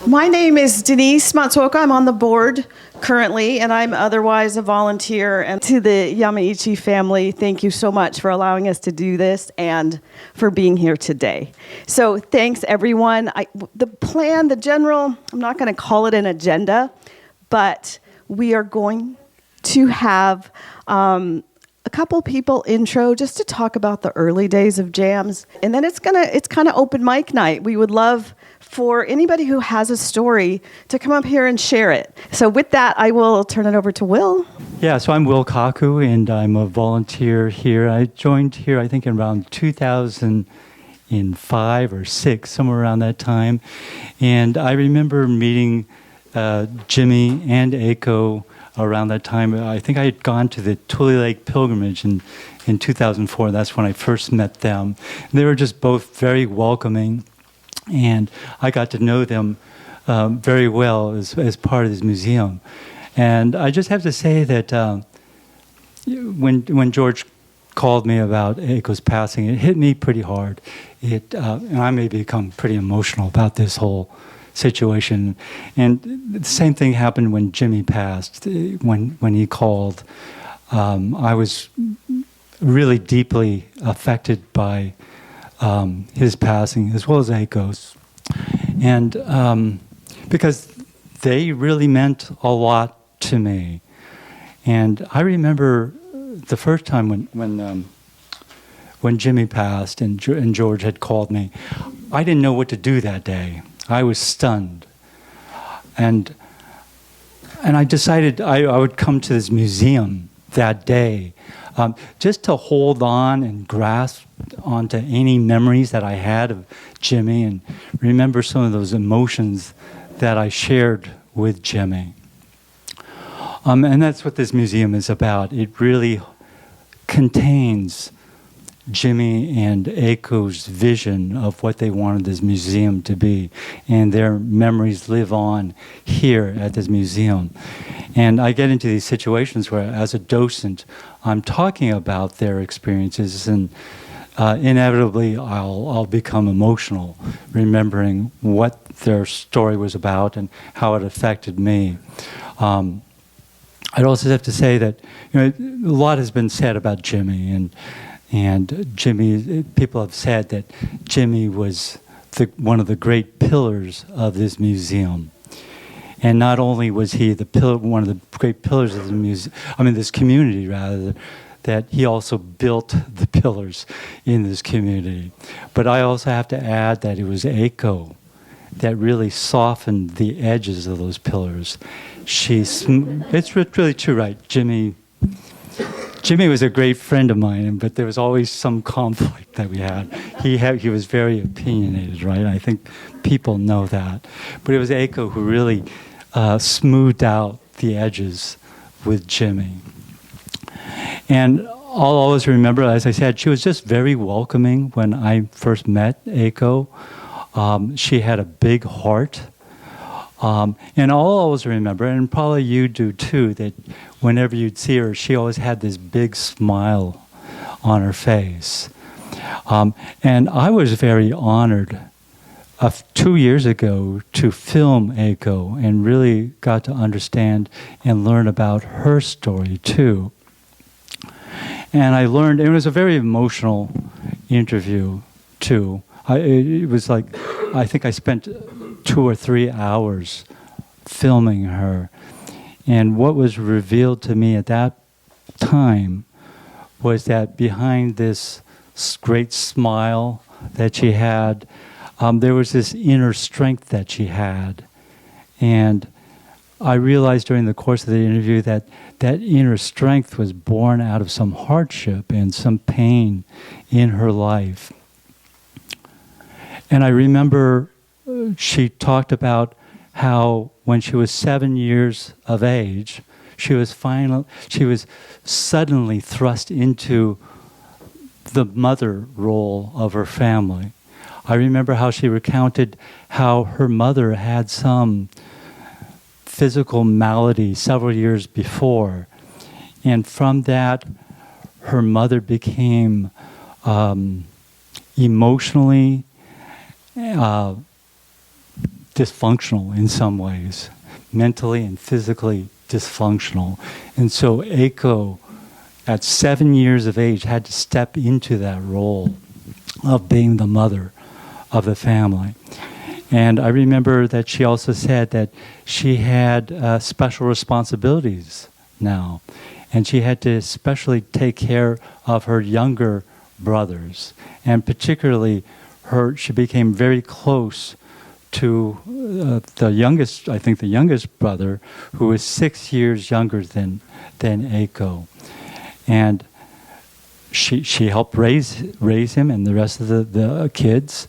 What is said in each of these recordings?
My name is Denise Matsuoka. I'm on the board currently, and I'm otherwise a volunteer. And to the Yamaichi family, thank you so much for allowing us to do this and for being here today. So thanks, everyone. The plan, the general, I'm not going to call it an agenda, but we are going to have a couple people intro just to talk about the early days of jams. And then it's kind of open mic night. We would love for anybody who has a story to come up here and share it. So with that, I will turn it over to Will. Yeah, so I'm Will Kaku, and I'm a volunteer here. I joined here, I think, in around 2005 or 6, somewhere around that time. And I remember meeting Jimi and Eiko around that time. I think I had gone to the Tule Lake pilgrimage in 2004. That's when I first met them. And they were just both very welcoming. And I got to know them very well as part of this museum. And I just have to say that when George called me about Eiko's passing, it hit me pretty hard. And I may become pretty emotional about this whole situation. And the same thing happened when Jimi passed. When he called, I was really deeply affected by his passing, as well as Eiko's. And because they really meant a lot to me. And I remember the first time when Jimi passed and George had called me, I didn't know what to do that day. I was stunned. And I decided I would come to this museum that day just to hold on and grasp onto any memories that I had of Jimi and remember some of those emotions that I shared with Jimi. And that's what this museum is about. It really contains Jimi and Eiko's vision of what they wanted this museum to be, and their memories live on here at this museum. And I get into these situations where, as a docent, I'm talking about their experiences, and inevitably I'll become emotional, remembering what their story was about and how it affected me. I'd also have to say that a lot has been said about Jimi, and Jimi, people have said that Jimi was one of the great pillars of this museum. And not only was he one of the great pillars of the museum, this community rather, that he also built the pillars in this community. But I also have to add that it was Eiko that really softened the edges of those pillars. It's really true, right? Jimi was a great friend of mine, but there was always some conflict that we had. He was very opinionated, right? I think people know that. But it was Eiko who really smoothed out the edges with Jimi. And I'll always remember, as I said, she was just very welcoming when I first met Eiko. She had a big heart. And I'll always remember, and probably you do too, that whenever you'd see her, she always had this big smile on her face. And I was very honored 2 years ago to film Eiko and really got to understand and learn about her story too. And I learned, it was a very emotional interview too. It was like, I think I spent 2 or 3 hours filming her. And what was revealed to me at that time was that behind this great smile that she had, there was this inner strength that she had. And I realized during the course of the interview that that inner strength was born out of some hardship and some pain in her life. And I remember she talked about how when she was 7 years of age, she was suddenly thrust into the mother role of her family. I remember how she recounted how her mother had some physical malady several years before. And from that, her mother became emotionally dysfunctional in some ways, mentally and physically dysfunctional. And so Eiko, at 7 years of age, had to step into that role of being the mother of the family. And I remember that she also said that she had special responsibilities now. And she had to especially take care of her younger brothers. And particularly, she became very close to the youngest brother, who was 6 years younger than Eiko. And she helped raise him and the rest of the kids,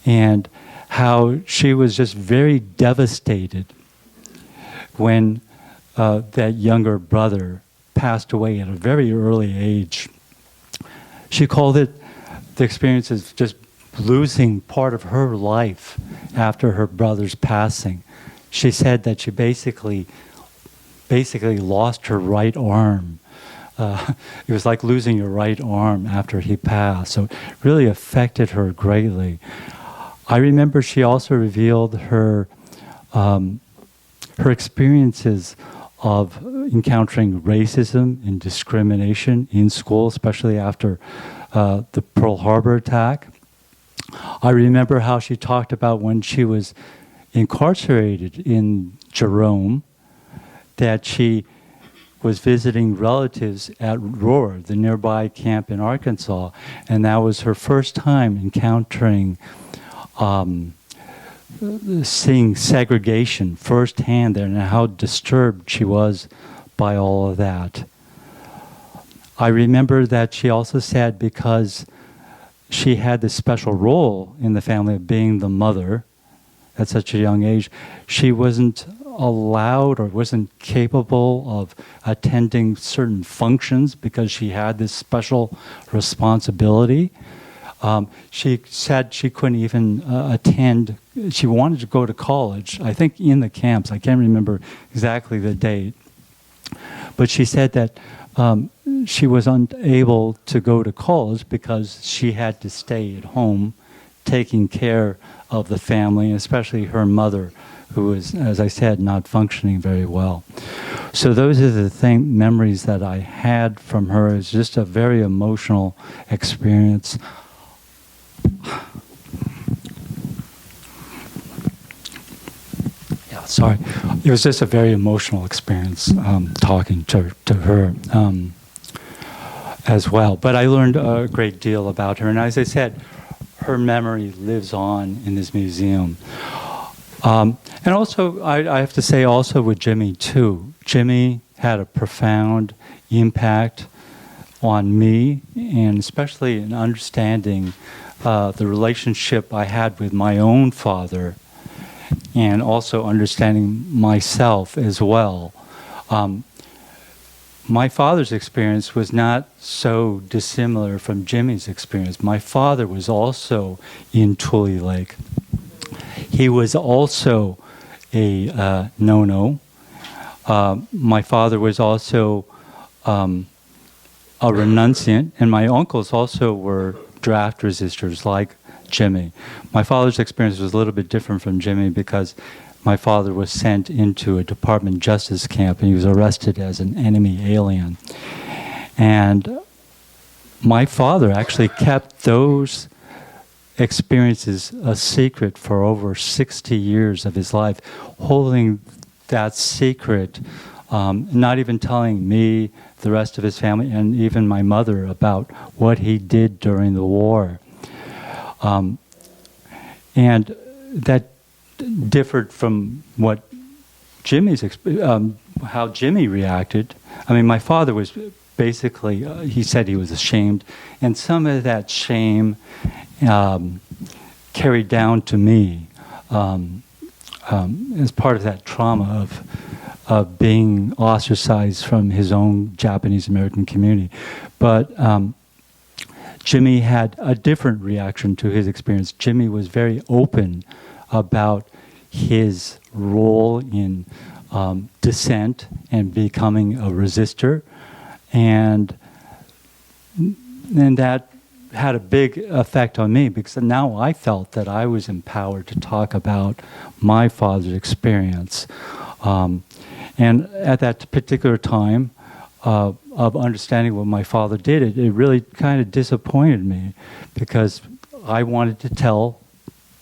and how she was just very devastated when that younger brother passed away at a very early age. She called it the experience as just losing part of her life after her brother's passing. She said that she basically lost her right arm. It was like losing your right arm after he passed. So it really affected her greatly. I remember she also revealed her experiences of encountering racism and discrimination in school, especially after the Pearl Harbor attack. I remember how she talked about when she was incarcerated in Jerome, that she was visiting relatives at Roar, the nearby camp in Arkansas, and that was her first time encountering seeing segregation firsthand there, and how disturbed she was by all of that. I remember that she also said, because she had this special role in the family of being the mother at such a young age, she wasn't allowed or wasn't capable of attending certain functions because she had this special responsibility. She said she couldn't even attend. She wanted to go to college, I think in the camps. I can't remember exactly the date. But she said that she was unable to go to college because she had to stay at home taking care of the family, especially her mother, who was, as I said, not functioning very well. So those are the memories that I had from her. It's just a very emotional experience. Yeah, sorry. It was just a very emotional experience talking to her as well. But I learned a great deal about her. And as I said, her memory lives on in this museum. And also, I have to say also with Jimi too. Jimi had a profound impact on me, and especially in understanding the relationship I had with my own father, and also understanding myself as well. My father's experience was not so dissimilar from Jimi's experience. My father was also in Tule Lake. He was also a no-no. My father was also a renunciant, and my uncles also were draft resistors like Jimi. My father's experience was a little bit different from Jimi because my father was sent into a Department of Justice camp, and he was arrested as an enemy alien. And my father actually kept those experiences a secret for over 60 years of his life, holding that secret, not even telling me, the rest of his family, and even my mother about what he did during the war. And that differed from what how Jimi reacted. I mean, my father was basically, he said he was ashamed, and some of that shame carried down to me as part of that trauma of being ostracized from his own Japanese American community. But Jimi had a different reaction to his experience. Jimi was very open about his role in dissent and becoming a resistor, and that had a big effect on me because now I felt that I was empowered to talk about my father's experience. And at that particular time of understanding what my father did, it really kind of disappointed me because I wanted to tell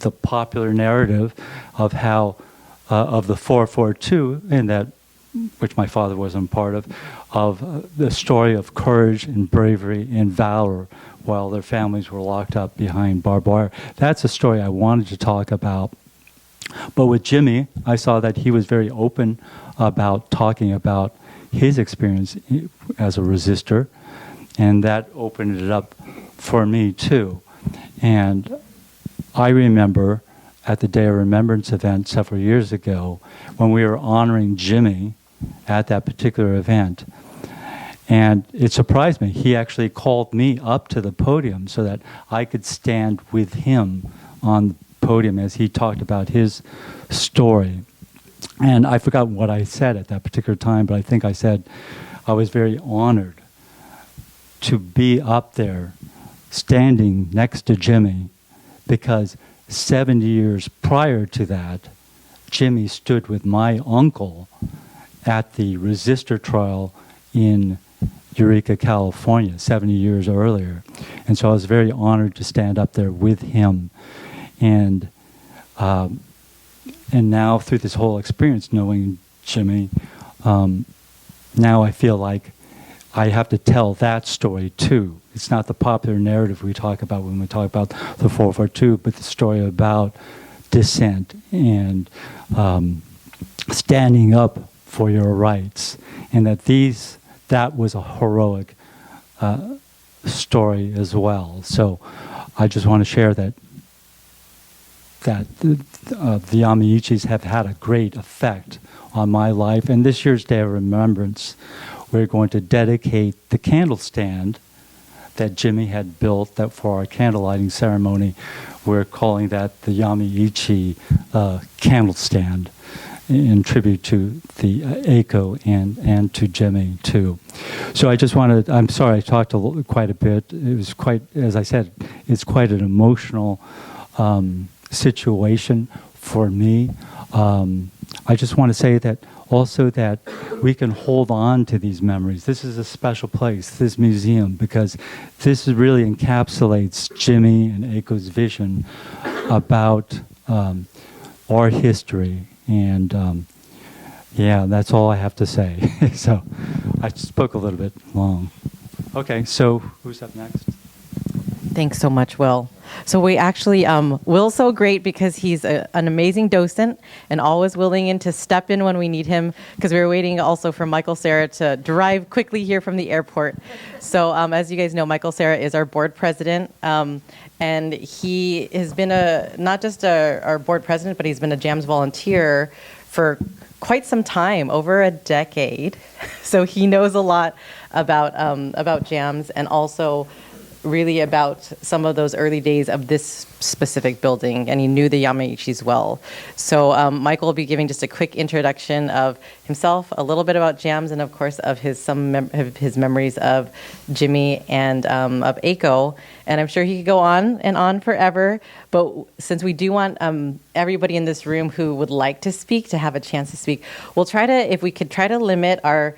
the popular narrative of how, of the 442, and that, which my father wasn't part of the story of courage and bravery and valor while their families were locked up behind barbed wire. That's a story I wanted to talk about. But with Jimi, I saw that he was very open about talking about his experience as a resistor, and that opened it up for me too. And I remember at the Day of Remembrance event several years ago when we were honoring Jimi at that particular event. And it surprised me. He actually called me up to the podium so that I could stand with him on the podium as he talked about his story. And I forgot what I said at that particular time, but I think I said I was very honored to be up there standing next to Jimi because 70 years prior to that, Jimi stood with my uncle at the resistor trial in Eureka, California, 70 years earlier. And so I was very honored to stand up there with him. And now through this whole experience, knowing Jimi, now I feel like I have to tell that story too. It's not the popular narrative we talk about when we talk about the 442, but the story about dissent and standing up for your rights, and that was a heroic story as well. So I just want to share that the Yamaichis have had a great effect on my life. And this year's Day of Remembrance, we're going to dedicate the candle stand that Jimi had built that for our candle lighting ceremony. We're calling that the Yamaichi candle stand in tribute to the Eiko and to Jimi too. So I just wanted, I'm sorry I talked quite a bit. It was quite, as I said, it's quite an emotional situation for me. I just want to say that also that we can hold on to these memories. This is a special place, this museum, because this really encapsulates Jimi and Eiko's vision about our history. And yeah, that's all I have to say. So I spoke a little bit long. Okay, so who's up next? Thanks so much, Will. So we actually, Will's so great because he's an amazing docent and always willing to step in when we need him, because we were waiting also for Michael Sera to drive quickly here from the airport. So as you guys know, Michael Sera is our board president, and he has been not just our board president, but he's been a JAMsj volunteer for quite some time, over a decade. So he knows a lot about JAMsj, and also really about some of those early days of this specific building, and he knew the Yamaichis well. So Michael will be giving just a quick introduction of himself, a little bit about JAMsj, and of course of his memories of Jimi and of Eiko. And I'm sure he could go on and on forever, but since we do want everybody in this room who would like to speak to have a chance to speak, we'll try to, if we could try to limit our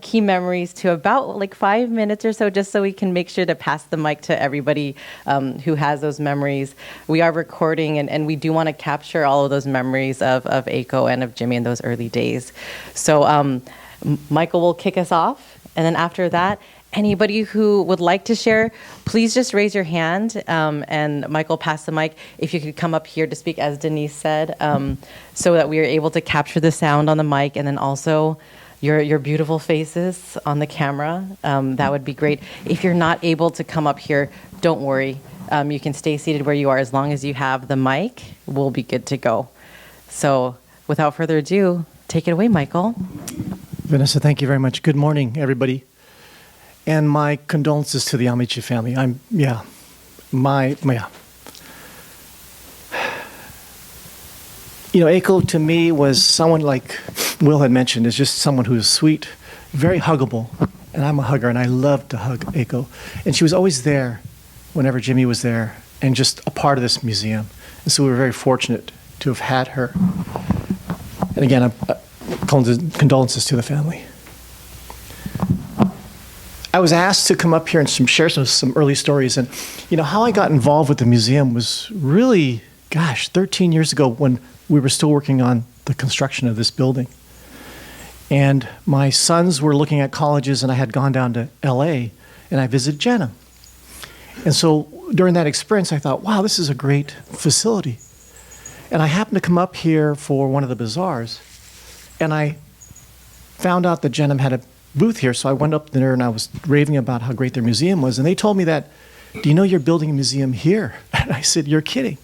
key memories to about like 5 minutes or so, just so we can make sure to pass the mic to everybody who has those memories. We are recording, and we do want to capture all of those memories of Eiko and of Jimi in those early days. So Michael will kick us off, and then after that, anybody who would like to share, please just raise your hand, and Michael, pass the mic. If you could come up here to speak, as Denise said, so that we are able to capture the sound on the mic, and then also your beautiful faces on the camera. That would be great. If you're not able to come up here, don't worry. You can stay seated where you are. As long as you have the mic, we'll be good to go. So without further ado, take it away, Michael. Vanessa, thank you very much. Good morning, everybody. And my condolences to the Yamaichi family. Yeah. You know, Eiko to me was someone, like Will had mentioned, is just someone who is sweet, very huggable. And I'm a hugger, and I love to hug Eiko. And she was always there whenever Jimi was there and just a part of this museum. And so we were very fortunate to have had her. And again, condolences to the family. I was asked to come up here and share some early stories. And, how I got involved with the museum was really, 13 years ago when we were still working on the construction of this building. And my sons were looking at colleges, and I had gone down to LA, and I visited JAMsj. And so during that experience, I thought, wow, this is a great facility. And I happened to come up here for one of the bazaars, and I found out that JAMsj had a booth here, so I went up there and I was raving about how great their museum was, and they told me that, do you know you're building a museum here? And I said, you're kidding.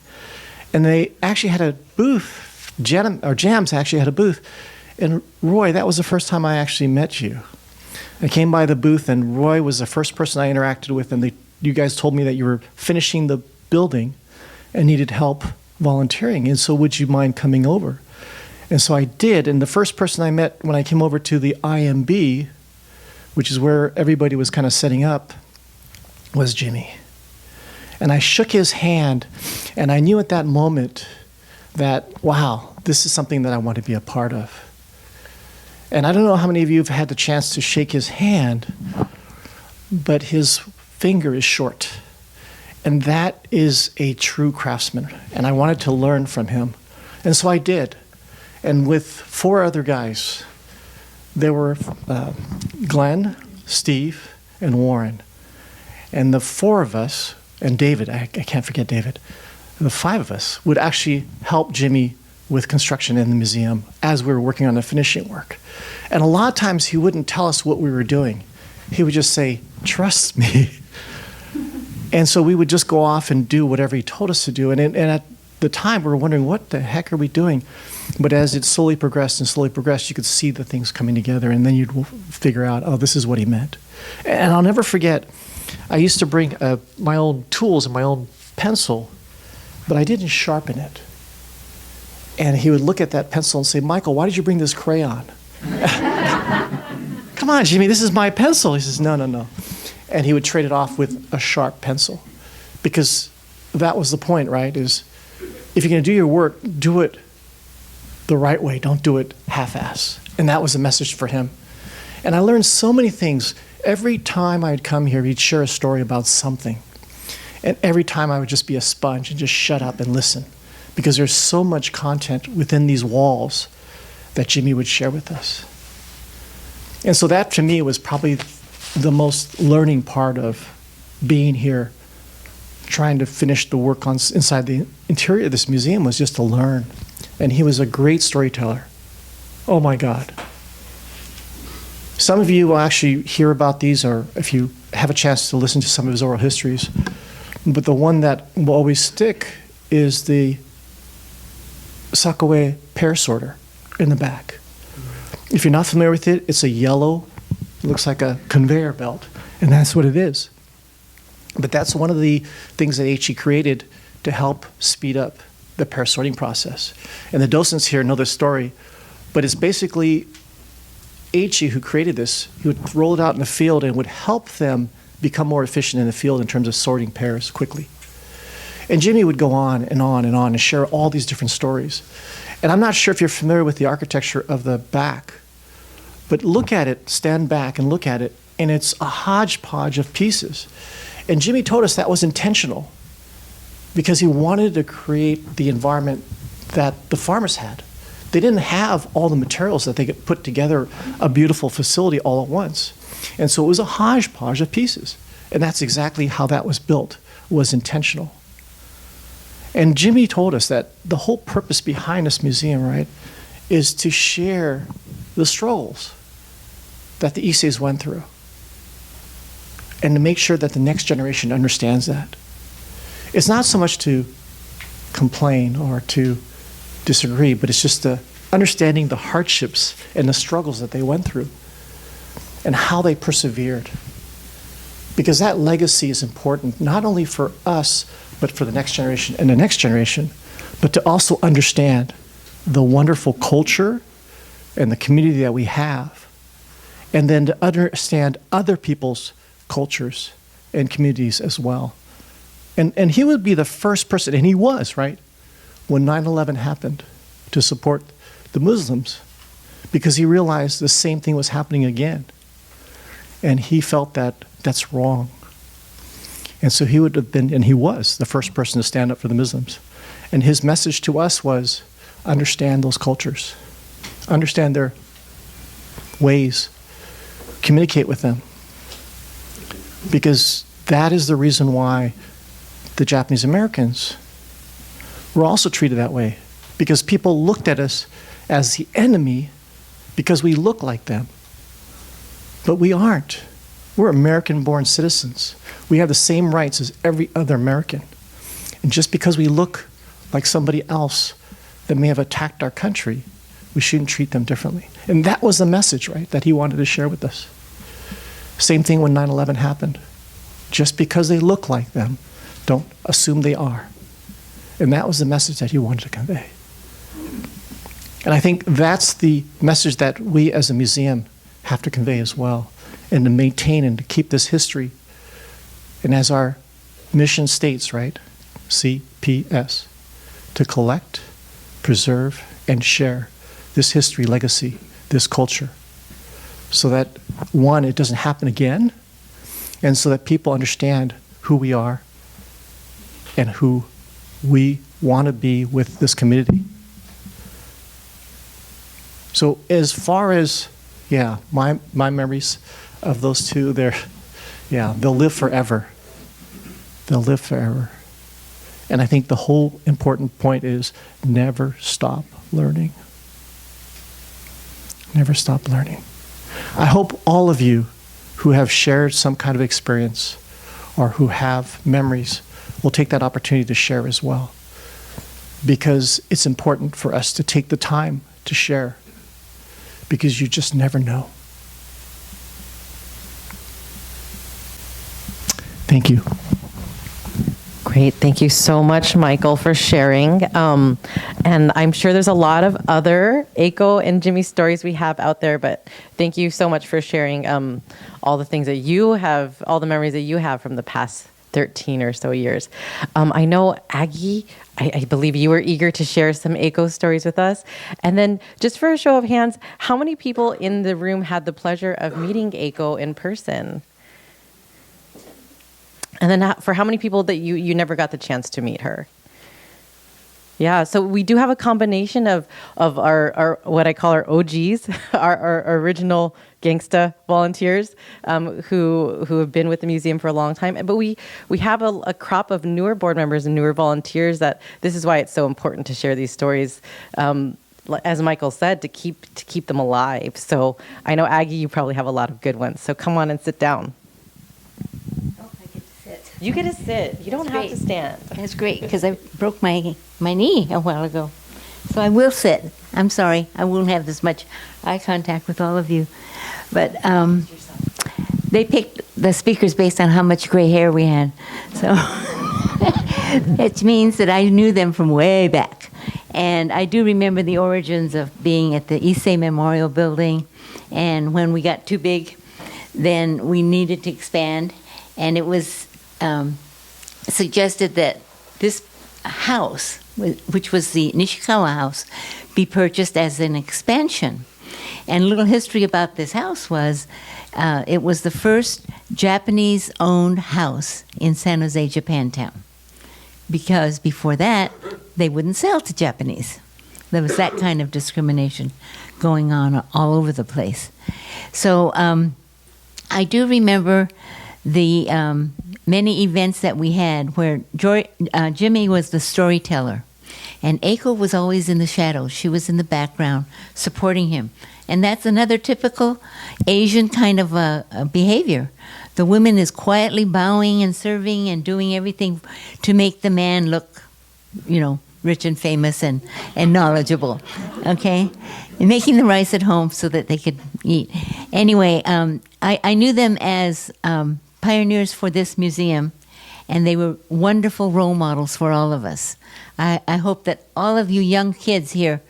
And they actually had a booth, JAMsj actually had a booth. And Roy, that was the first time I actually met you. I came by the booth, and Roy was the first person I interacted with, and you guys told me that you were finishing the building and needed help volunteering, and so would you mind coming over? And so I did, and the first person I met when I came over to the IMB, which is where everybody was kind of setting up, was Jimi. And I shook his hand, and I knew at that moment that, wow, this is something that I want to be a part of. And I don't know how many of you have had the chance to shake his hand, but his finger is short. And that is a true craftsman. And I wanted to learn from him. And so I did. And with 4 other guys, there were Glenn, Steve, and Warren. And the 4 of us, and David, I can't forget David, the 5 of us would actually help Jimi with construction in the museum as we were working on the finishing work. And a lot of times he wouldn't tell us what we were doing. He would just say, trust me. And so we would just go off and do whatever he told us to do. And at the time, we were wondering, what the heck are we doing? But as it slowly progressed, you could see the things coming together. And then you'd figure out, oh, this is what he meant. And I'll never forget, I used to bring my own tools and my own pencil, but I didn't sharpen it. And he would look at that pencil and say, Michael, why did you bring this crayon? Come on, Jimi, this is my pencil. He says, no. And he would trade it off with a sharp pencil. Because that was the point, right? Is if you're going to do your work, do it the right way. Don't do it half-ass. And that was the message for him. And I learned so many things. Every time I'd come here, he'd share a story about something. And every time I would just be a sponge and just shut up and listen. Because there's so much content within these walls that Jimi would share with us. And so that, to me, was probably the most learning part of being here, trying to finish the work inside the interior of this museum, was just to learn. And he was a great storyteller. Oh, my God. Some of you will actually hear about these, or if you have a chance to listen to some of his oral histories. But the one that will always stick is the Sakaway pear sorter in the back. If you're not familiar with it, it's a yellow, looks like a conveyor belt, and that's what it is. But that's one of the things that Eiichi created to help speed up the pear sorting process. And the docents here know this story, but it's basically Eiichi who created this. He would roll it out in the field and would help them become more efficient in the field in terms of sorting pears quickly. And Jimi would go on and on and on and share all these different stories. And I'm not sure if you're familiar with the architecture of the back, but look at it, stand back and look at it, and it's a hodgepodge of pieces. And Jimi told us that was intentional because he wanted to create the environment that the farmers had. They didn't have all the materials that they could put together a beautiful facility all at once. And so it was a hodgepodge of pieces. And that's exactly how that was built, was intentional. And Jimi told us that the whole purpose behind this museum, right, is to share the struggles that the Isseis went through and to make sure that the next generation understands that. It's not so much to complain or to disagree, but it's just understanding the hardships and the struggles that they went through and how they persevered. Because that legacy is important, not only for us, but for the next generation and the next generation, but to also understand the wonderful culture and the community that we have, and then to understand other people's cultures and communities as well. And he would be the first person, and he was, right, when 9/11 happened, to support the Muslims, because he realized the same thing was happening again. And he felt that that's wrong. And so he would have been, and he was, the first person to stand up for the Muslims. And his message to us was, understand those cultures, understand their ways, communicate with them. Because that is the reason why the Japanese Americans were also treated that way. Because people looked at us as the enemy because we look like them. But we aren't. We're American-born citizens. We have the same rights as every other American. And just because we look like somebody else that may have attacked our country, we shouldn't treat them differently. And that was the message, right, that he wanted to share with us. Same thing when 9/11 happened. Just because they look like them, don't assume they are. And that was the message that he wanted to convey. And I think that's the message that we as a museum have to convey as well, and to maintain and to keep this history. And as our mission states, right, CPS, to collect, preserve, and share this history, legacy, this culture, so that, one, it doesn't happen again, and so that people understand who we are and who we want to be with this community. So as far as, my memories of those two, they'll live forever. They'll live forever. And I think the whole important point is never stop learning. Never stop learning. I hope all of you who have shared some kind of experience or who have memories will take that opportunity to share as well. Because it's important for us to take the time to share, because you just never know. Thank you. Great. Thank you so much, Michael, for sharing. And I'm sure there's a lot of other Eiko and Jimi stories we have out there, but thank you so much for sharing all the things that you have, all the memories that you have from the past 13 or so years. I know, Aggie, I believe you were eager to share some Eiko stories with us. And then, just for a show of hands, how many people in the room had the pleasure of meeting Eiko in person? And then for how many people that you never got the chance to meet her? Yeah, so we do have a combination of our what I call our OGs, our original gangsta volunteers who have been with the museum for a long time. But we have a crop of newer board members and newer volunteers that this is why it's so important to share these stories. As Michael said, to keep them alive. So I know, Aggie, you probably have a lot of good ones. So come on and sit down. You get to sit. You don't have to stand. That's great, because I broke my knee a while ago. So I will sit. I'm sorry. I won't have as much eye contact with all of you. But they picked the speakers based on how much gray hair we had. So it means that I knew them from way back. And I do remember the origins of being at the Issei Memorial Building. And when we got too big, then we needed to expand. And it was suggested that this house, which was the Nishikawa house, be purchased as an expansion. And a little history about this house was it was the first Japanese-owned house in San Jose, Japantown. Because before that, they wouldn't sell to Japanese. There was that kind of discrimination going on all over the place. So I do remember the many events that we had where Jimi was the storyteller, and Eiko was always in the shadows. She was in the background supporting him. And that's another typical Asian kind of behavior. The woman is quietly bowing and serving and doing everything to make the man look, rich and famous and knowledgeable, okay? And making the rice at home so that they could eat. Anyway, I knew them as pioneers for this museum, and they were wonderful role models for all of us. I hope that all of you young kids here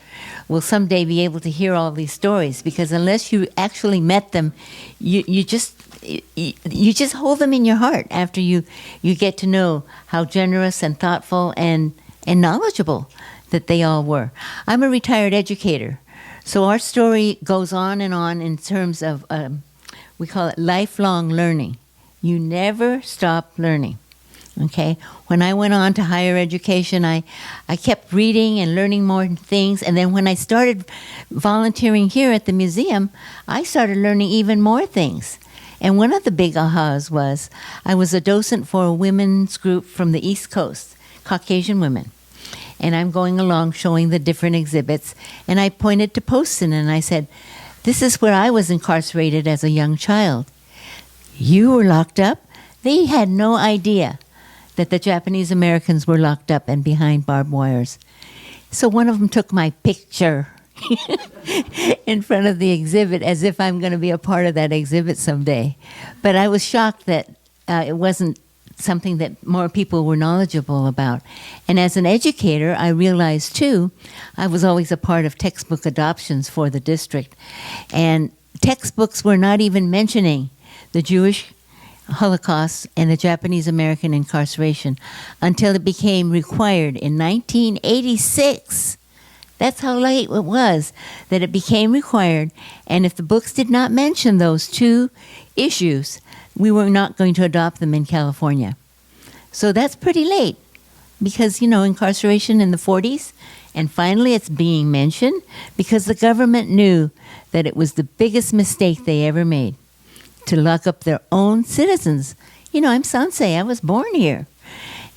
will someday be able to hear all these stories, because unless you actually met them, you just you just hold them in your heart after you get to know how generous and thoughtful and knowledgeable that they all were. I'm a retired educator, so our story goes on in terms of, we call it lifelong learning. You never stop learning, okay? When I went on to higher education, I kept reading and learning more things, and then when I started volunteering here at the museum, I started learning even more things. And one of the big ahas was I was a docent for a women's group from the East Coast, Caucasian women. And I'm going along showing the different exhibits, and I pointed to Poston and I said, this is where I was incarcerated as a young child. You were locked up? They had no idea that the Japanese Americans were locked up and behind barbed wires. So one of them took my picture in front of the exhibit as if I'm going to be a part of that exhibit someday. But I was shocked that it wasn't something that more people were knowledgeable about. And as an educator, I realized too, I was always a part of textbook adoptions for the district. And textbooks were not even mentioning the Jewish Holocaust and the Japanese American incarceration until it became required in 1986. That's how late it was that it became required. And if the books did not mention those two issues, we were not going to adopt them in California. So that's pretty late because, incarceration in the 40s, and finally it's being mentioned because the government knew that it was the biggest mistake they ever made to lock up their own citizens. I'm Sansei, I was born here.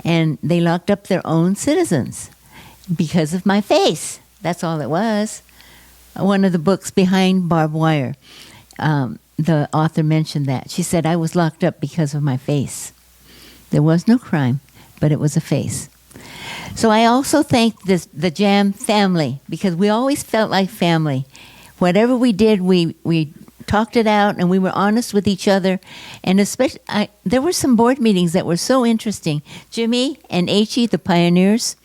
And they locked up their own citizens because of my face. That's all it was. One of the books, Behind Barbed Wire, the author mentioned that. She said, I was locked up because of my face. There was no crime, but it was a face. So I also thank the JAM family because we always felt like family. Whatever we did, we talked it out and we were honest with each other. And especially, there were some board meetings that were so interesting. Jimi and Ichi, the pioneers,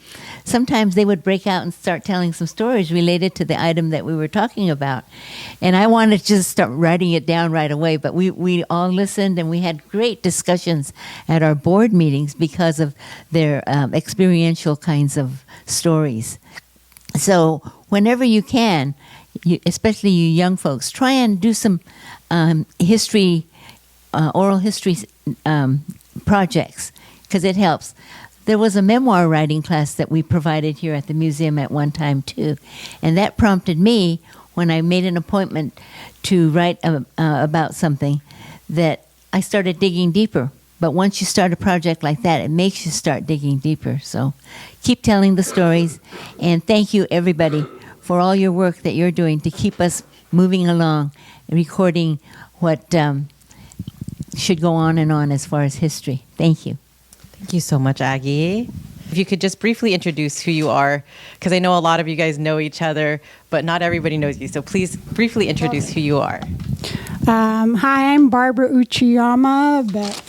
sometimes they would break out and start telling some stories related to the item that we were talking about. And I wanted to just start writing it down right away, but we all listened and we had great discussions at our board meetings because of their experiential kinds of stories. So whenever you can, especially you young folks, try and do some history, oral history projects because it helps. There was a memoir writing class that we provided here at the museum at one time, too. And that prompted me, when I made an appointment to write about something, that I started digging deeper. But once you start a project like that, it makes you start digging deeper. So keep telling the stories. And thank you, everybody, for all your work that you're doing to keep us moving along and recording what should go on and on as far as history. Thank you. Thank you so much, Aggie. If you could just briefly introduce who you are, because I know a lot of you guys know each other, but not everybody knows you. So please briefly introduce who you are. Hi, I'm Barbara Uchiyama, but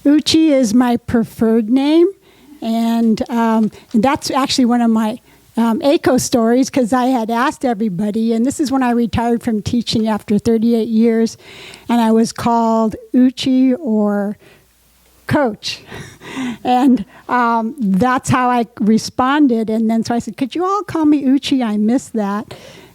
Uchi is my preferred name. And that's actually one of my Eiko stories, because I had asked everybody, and this is when I retired from teaching after 38 years, and I was called Uchi or Coach. And that's how I responded. And then so I said, could you all call me Uchi? I miss that.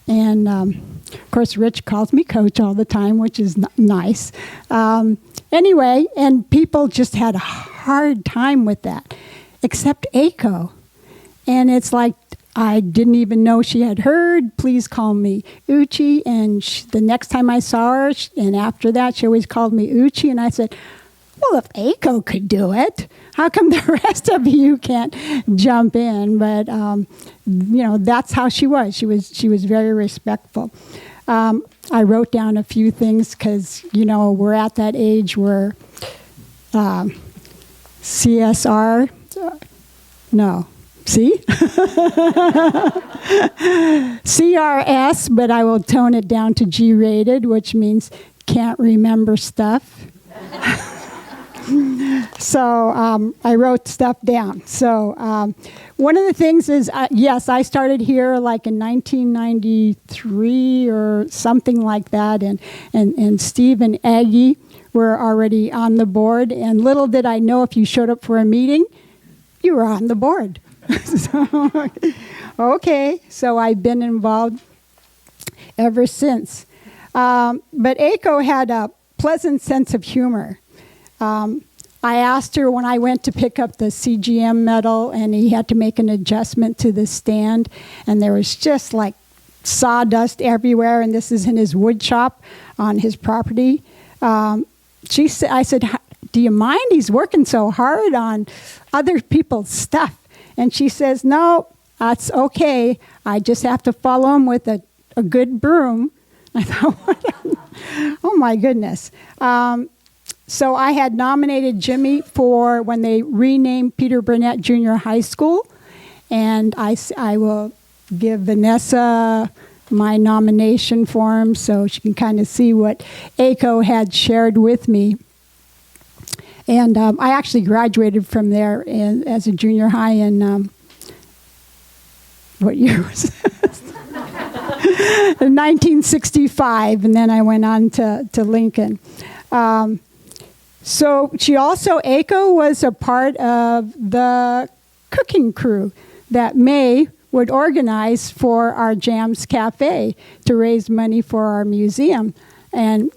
And of course, Rich calls me Coach all the time, which is nice. Anyway, and people just had a hard time with that, except Eiko. And it's like, I didn't even know she had heard, please call me Uchi. And the next time I saw her, and after that, she always called me Uchi. And I said, well, if Eiko could do it, how come the rest of you can't jump in? But, that's how she was. She was very respectful. I wrote down a few things because, we're at that age where CSR, CRS, but I will tone it down to G-rated, which means can't remember stuff. So I wrote stuff down. So one of the things is, yes, I started here like in 1993 or something like that, and Steve and Aggie were already on the board. And little did I know, if you showed up for a meeting, you were on the board. So, okay, so I've been involved ever since. But Eiko had a pleasant sense of humor. I asked her when I went to pick up the CGM medal, and he had to make an adjustment to the stand, and there was just like sawdust everywhere, and this is in his wood shop on his property. I said, do you mind? He's working so hard on other people's stuff. And she says, no, that's okay. I just have to follow him with a good broom. I thought, oh my goodness. So I had nominated Jimi for when they renamed Peter Burnett Junior High School. And I will give Vanessa my nomination form so she can kind of see what Eiko had shared with me. And I actually graduated from there as a junior high in, what year was it? 1965, and then I went on to Lincoln. So Eiko was a part of the cooking crew that May would organize for our JAMsj Cafe to raise money for our museum. And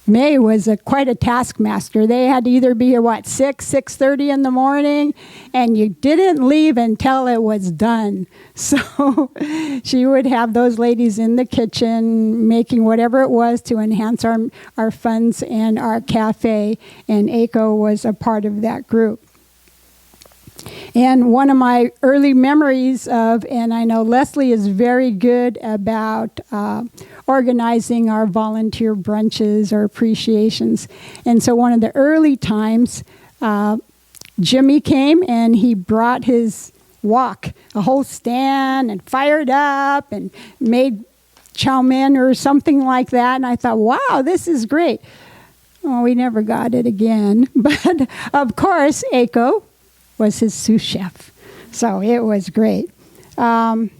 May was quite a taskmaster. They had to either be here, 6:30 in the morning, and you didn't leave until it was done. So she would have those ladies in the kitchen making whatever it was to enhance our funds and our cafe, and Eiko was a part of that group. And one of my early memories and I know Leslie is very good about organizing our volunteer brunches or appreciations. And so one of the early times, Jimi came and he brought his wok, a whole stand, and fired up and made chow mein or something like that. And I thought, wow, this is great. Well, we never got it again. But of course, Eiko was his sous chef. So it was great. And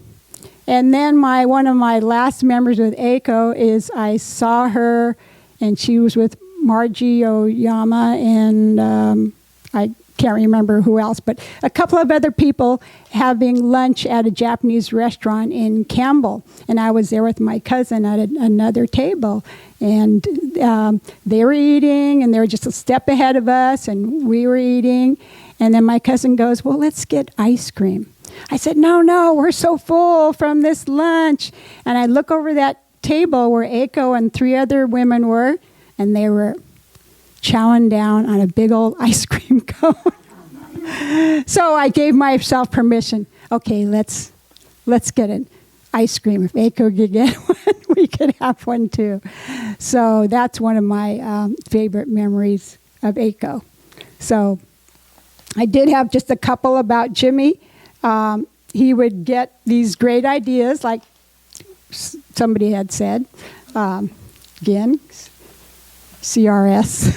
then one of my last memories with Eiko is I saw her, and she was with Margie Oyama, and I can't remember who else, but a couple of other people having lunch at a Japanese restaurant in Campbell. And I was there with my cousin at another table. And they were eating, and they were just a step ahead of us, and we were eating. And then my cousin goes, well, let's get ice cream. I said, no, we're so full from this lunch. And I look over that table where Eiko and 3 other women were, and they were chowing down on a big old ice cream cone. So I gave myself permission. Okay, let's get an ice cream. If Eiko could get one, we could have one too. So that's one of my favorite memories of Eiko. So I did have just a couple about Jimi. He would get these great ideas, like somebody had said. Again, CRS.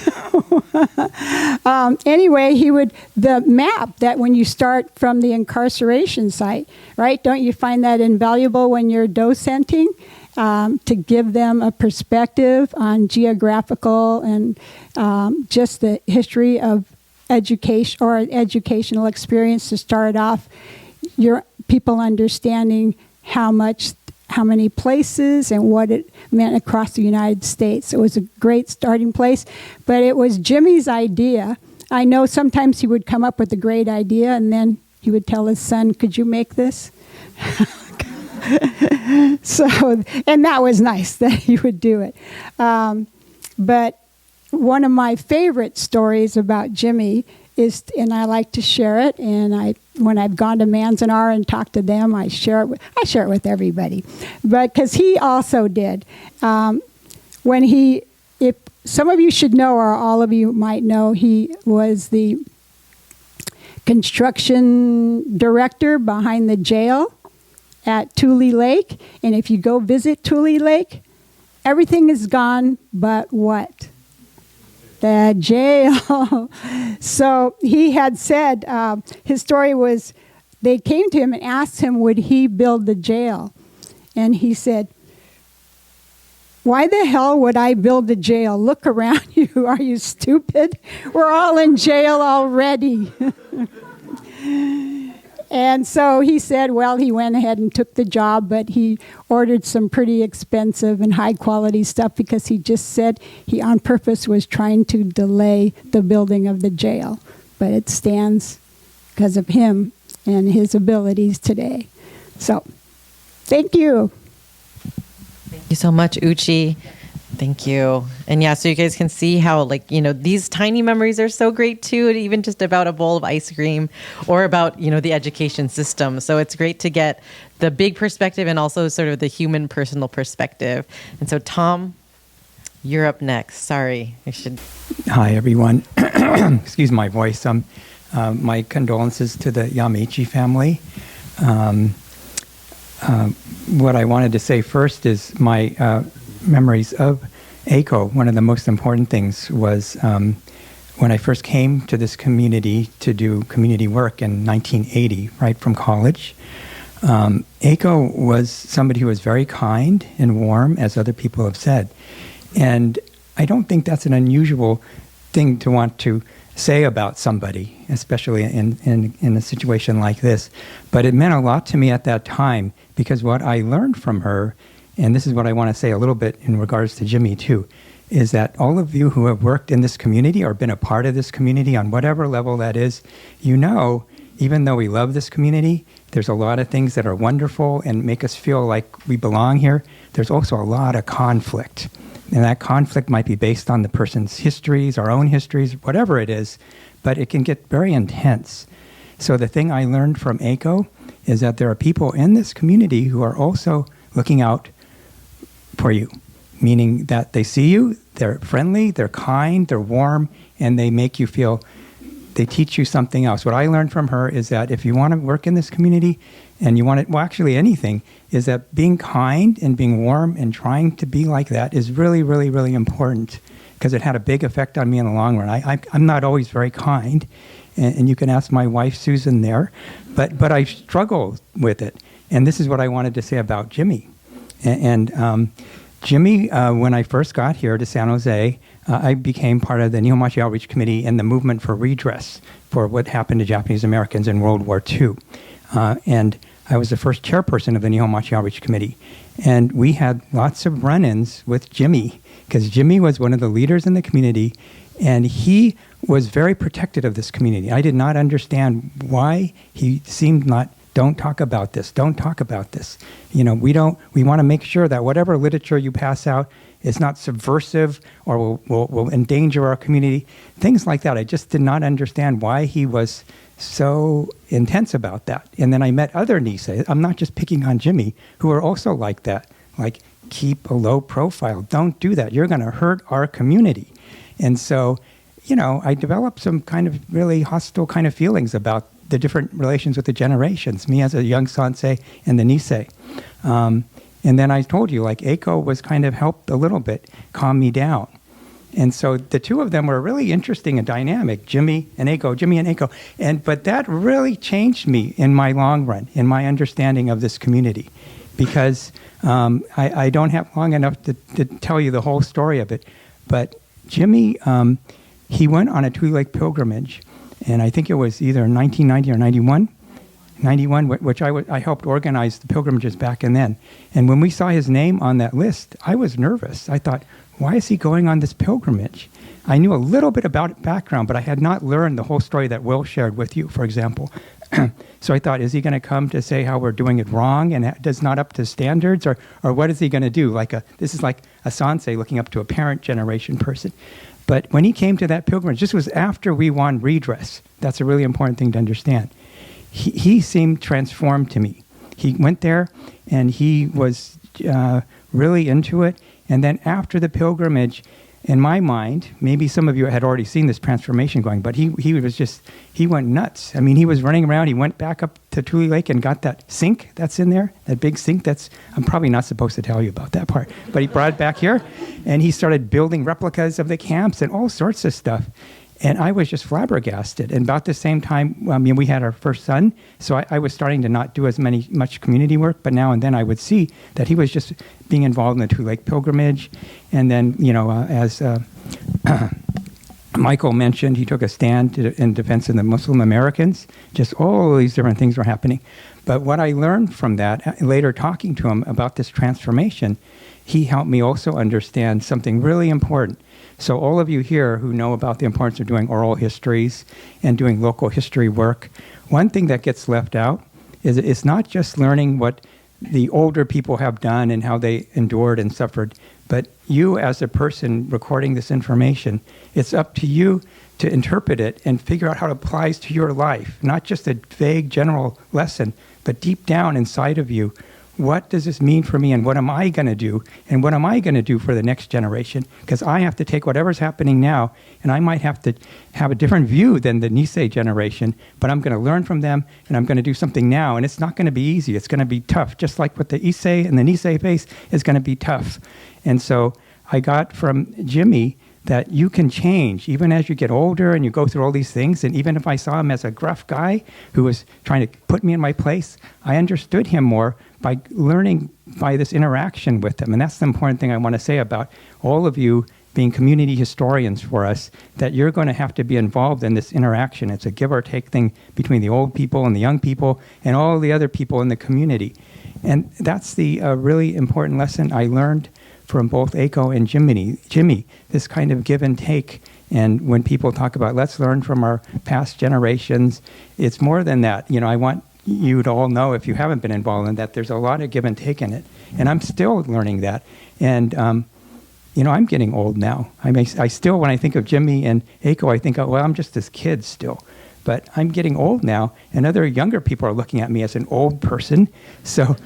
Anyway, the map that when you start from the incarceration site, right? Don't you find that invaluable when you're docenting? To give them a perspective on geographical and just the history of education or educational experience to start off, your people understanding how many places and what it meant across the United States. It was a great starting place, but it was Jimi's idea. I know sometimes he would come up with a great idea, and then he would tell his son, could you make this? So, and that was nice that he would do it. But one of my favorite stories about Jimi is, and I like to share it, and when I've gone to Manzanar and talked to them, I share it with everybody. But because he also did. If some of you should know, or all of you might know, he was the construction director behind the jail at Tule Lake. And if you go visit Tule Lake, everything is gone but what? the jail. So he had said, his story was, they came to him and asked him, would he build the jail? And he said, why the hell would I build a jail? Look around you. Are you stupid? We're all in jail already. And so he said, well, he went ahead and took the job, but he ordered some pretty expensive and high-quality stuff because he just said he on purpose was trying to delay the building of the jail. But it stands because of him and his abilities today. So, thank you. Thank you so much, Uchi. Thank you. And yeah, so you guys can see how, like, you know, these tiny memories are so great too, and even just about a bowl of ice cream or about, you know, the education system. So it's great to get the big perspective and also sort of the human personal perspective. And so, Tom, you're up next. Sorry, I should. Hi, everyone. Excuse my voice. My condolences to the Yamaichi family. What I wanted to say first is my memories of Eiko. One of the most important things was when I first came to this community to do community work in 1980, right from college. Eiko was somebody who was very kind and warm, as other people have said. And I don't think that's an unusual thing to want to say about somebody, especially in a situation like this. But it meant a lot to me at that time, because what I learned from her, and this is what I want to say a little bit in regards to Jimi too, is that all of you who have worked in this community or been a part of this community on whatever level that is, you know, even though we love this community, there's a lot of things that are wonderful and make us feel like we belong here. There's also a lot of conflict. And that conflict might be based on the person's histories, our own histories, whatever it is, but it can get very intense. So the thing I learned from Eiko is that there are people in this community who are also looking out for you, meaning that they see you, they're friendly, they're kind, they're warm, and they make you feel, they teach you something else. What I learned from her is that if you want to work in this community and you want to, well, actually anything, is that being kind and being warm and trying to be like that is really, really, really important, because it had a big effect on me in the long run. I'm not always very kind, and you can ask my wife, Susan, there, but I struggle with it. And this is what I wanted to say about Jimi. And Jimi, when I first got here to San Jose, I became part of the Nihonmachi Outreach Committee and the movement for redress for what happened to Japanese Americans in World War II. And I was the first chairperson of the Nihonmachi Outreach Committee. And we had lots of run-ins with Jimi, because Jimi was one of the leaders in the community, and he was very protective of this community. I did not understand why he seemed not, don't talk about this, don't talk about this. You know, we want to make sure that whatever literature you pass out is not subversive or will endanger our community. Things like that. I just did not understand why he was so intense about that. And then I met other Nisei, I'm not just picking on Jimi, who are also like that. Like, keep a low profile. Don't do that. You're going to hurt our community. And so, you know, I developed some kind of really hostile kind of feelings about the different relations with the generations, me as a young Sansei and the Nisei. And then I told you, like, Eiko was kind of helped a little bit calm me down. And so the two of them were really interesting and dynamic, Jimi and Eiko. But that really changed me in my long run, in my understanding of this community. Because I don't have long enough to tell you the whole story of it. But Jimi, he went on a Tui Lake pilgrimage, and I think it was either 1990 or 91, which I helped organize the pilgrimages back and then. And when we saw his name on that list, I was nervous. I thought, why is he going on this pilgrimage? I knew a little bit about background, but I had not learned the whole story that Will shared with you, for example. So I thought, is he going to come to say how we're doing it wrong and it's not up to standards? Or what is he going to do? This is like a Sansei looking up to a parent generation person. But when he came to that pilgrimage, this was after we won redress. That's a really important thing to understand. He seemed transformed to me. He went there and he was really into it. And then after the pilgrimage, in my mind, maybe some of you had already seen this transformation going, but he went nuts. I mean, he was running around. He went back up to Tule Lake and got that sink that's in there, that big sink. I'm probably not supposed to tell you about that part, but he brought it back here, and he started building replicas of the camps and all sorts of stuff. And I was just flabbergasted. And about the same time, we had our first son, so I was starting to not do much community work, but now and then I would see that he was just being involved in the Tule Lake pilgrimage. And then, as Michael mentioned, he took a stand in defense of the Muslim Americans. Just all of these different things were happening. But what I learned from that, later talking to him about this transformation, he helped me also understand something really important. So all of you here who know about the importance of doing oral histories and doing local history work, one thing that gets left out is it's not just learning what the older people have done and how they endured and suffered, but you as a person recording this information, it's up to you to interpret it and figure out how it applies to your life, not just a vague general lesson, but deep down inside of you. What does this mean for me, and what am I going to do, and what am I going to do for the next generation? Because I have to take whatever's happening now, and I might have to have a different view than the Nisei generation, but I'm going to learn from them, and I'm going to do something now, and it's not going to be easy. It's going to be tough, just like what the Issei and the Nisei face is going to be tough. And so I got from Jimi that you can change even as you get older and you go through all these things. And even if I saw him as a gruff guy who was trying to put me in my place, I understood him more by learning by this interaction with him. And that's the important thing I want to say about all of you being community historians for us, that you're going to have to be involved in this interaction. It's a give or take thing between the old people and the young people and all the other people in the community. And that's the really important lesson I learned from both Eiko and Jimi, this kind of give and take. And when people talk about let's learn from our past generations, it's more than that. I want you to all know, if you haven't been involved in that, there's a lot of give and take in it. And I'm still learning that. And, I'm getting old now. I still, when I think of Jimi and Eiko, I think, I'm just this kid still. But I'm getting old now, and other younger people are looking at me as an old person. So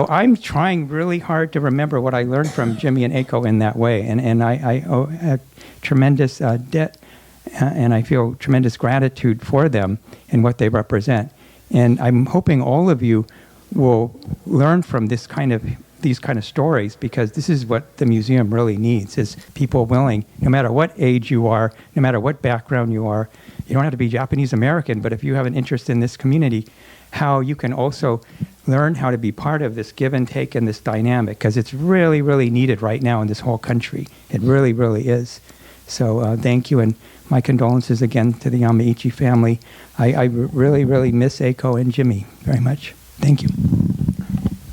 I'm trying really hard to remember what I learned from Jimi and Eiko in that way. And I owe a tremendous debt, and I feel tremendous gratitude for them and what they represent. And I'm hoping all of you will learn from these kind of stories, because this is what the museum really needs, is people willing, no matter what age you are, no matter what background you are. You don't have to be Japanese American, but if you have an interest in this community, how you can also learn how to be part of this give and take and this dynamic, because it's really, really needed right now in this whole country. It really, really is. So thank you, and my condolences again to the Yamaichi family. I really, really miss Eiko and Jimi very much. Thank you.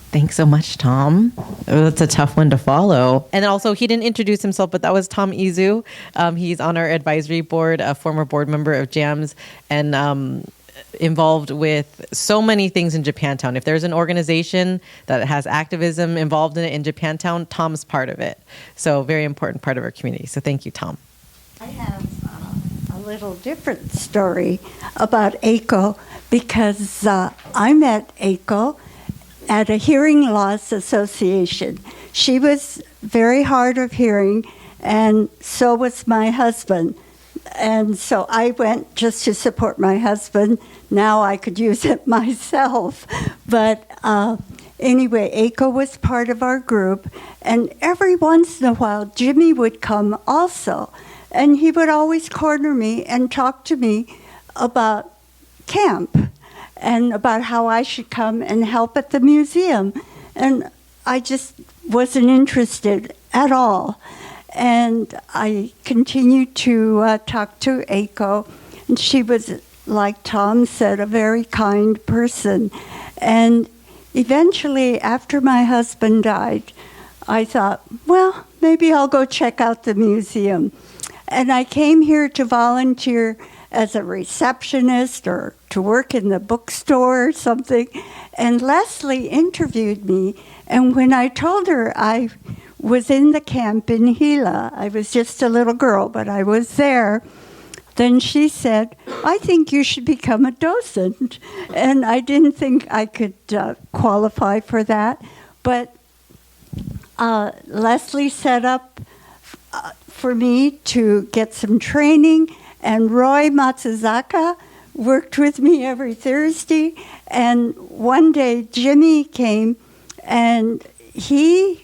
Thanks so much, Tom. That's a tough one to follow. And also, he didn't introduce himself, but that was Tom Izu. He's on our advisory board, a former board member of JAMsj, and involved with so many things in Japantown. If there's an organization that has activism involved in it in Japantown, Tom's part of it. So very important part of our community. So thank you, Tom. I have a little different story about Eiko, because I met Eiko at a hearing loss association. She was very hard of hearing, and so was my husband. And so I went just to support my husband. Now I could use it myself. But anyway, Eiko was part of our group, and every once in a while, Jimi would come also. And he would always corner me and talk to me about camp and about how I should come and help at the museum. And I just wasn't interested at all. And I continued to talk to Eiko, and she was, like Tom said, a very kind person. And eventually, after my husband died, I thought, well, maybe I'll go check out the museum. And I came here to volunteer as a receptionist or to work in the bookstore or something. And Leslie interviewed me, and when I told her I was in the camp in Hila, I was just a little girl, but I was there, then she said, I think you should become a docent. And I didn't think I could qualify for that, but Leslie set up for me to get some training, and Roy Matsuoka worked with me every Thursday. And one day Jimi came, and he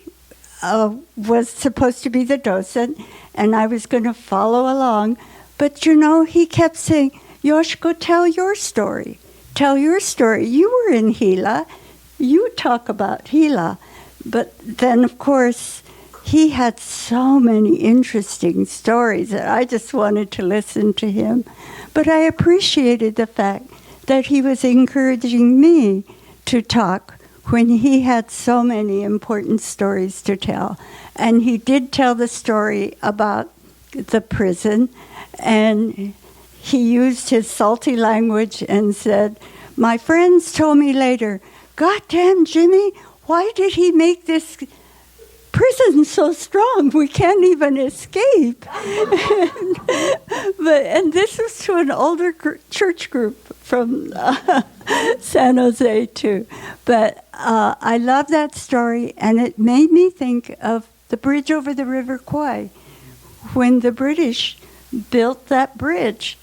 was supposed to be the docent, and I was going to follow along. But, he kept saying, Yoshiko, tell your story. Tell your story. You were in Hila. You talk about Hila. But then, of course, he had so many interesting stories that I just wanted to listen to him. But I appreciated the fact that he was encouraging me to talk when he had so many important stories to tell. And he did tell the story about the prison, and he used his salty language and said, my friends told me later, God damn, Jimi, why did he make this prison so strong? We can't even escape. And this was to an older church group from San Jose, too. But I love that story, and it made me think of the bridge over the River Kwai, when the British built that bridge.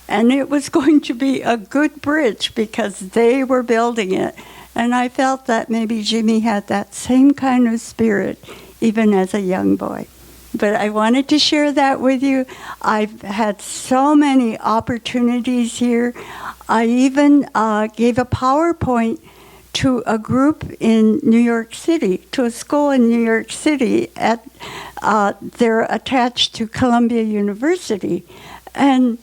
And it was going to be a good bridge because they were building it. And I felt that maybe Jimi had that same kind of spirit, even as a young boy. But I wanted to share that with you. I've had so many opportunities here. I even gave a PowerPoint to a group in New York City, to a school in New York City. They're attached to Columbia University. And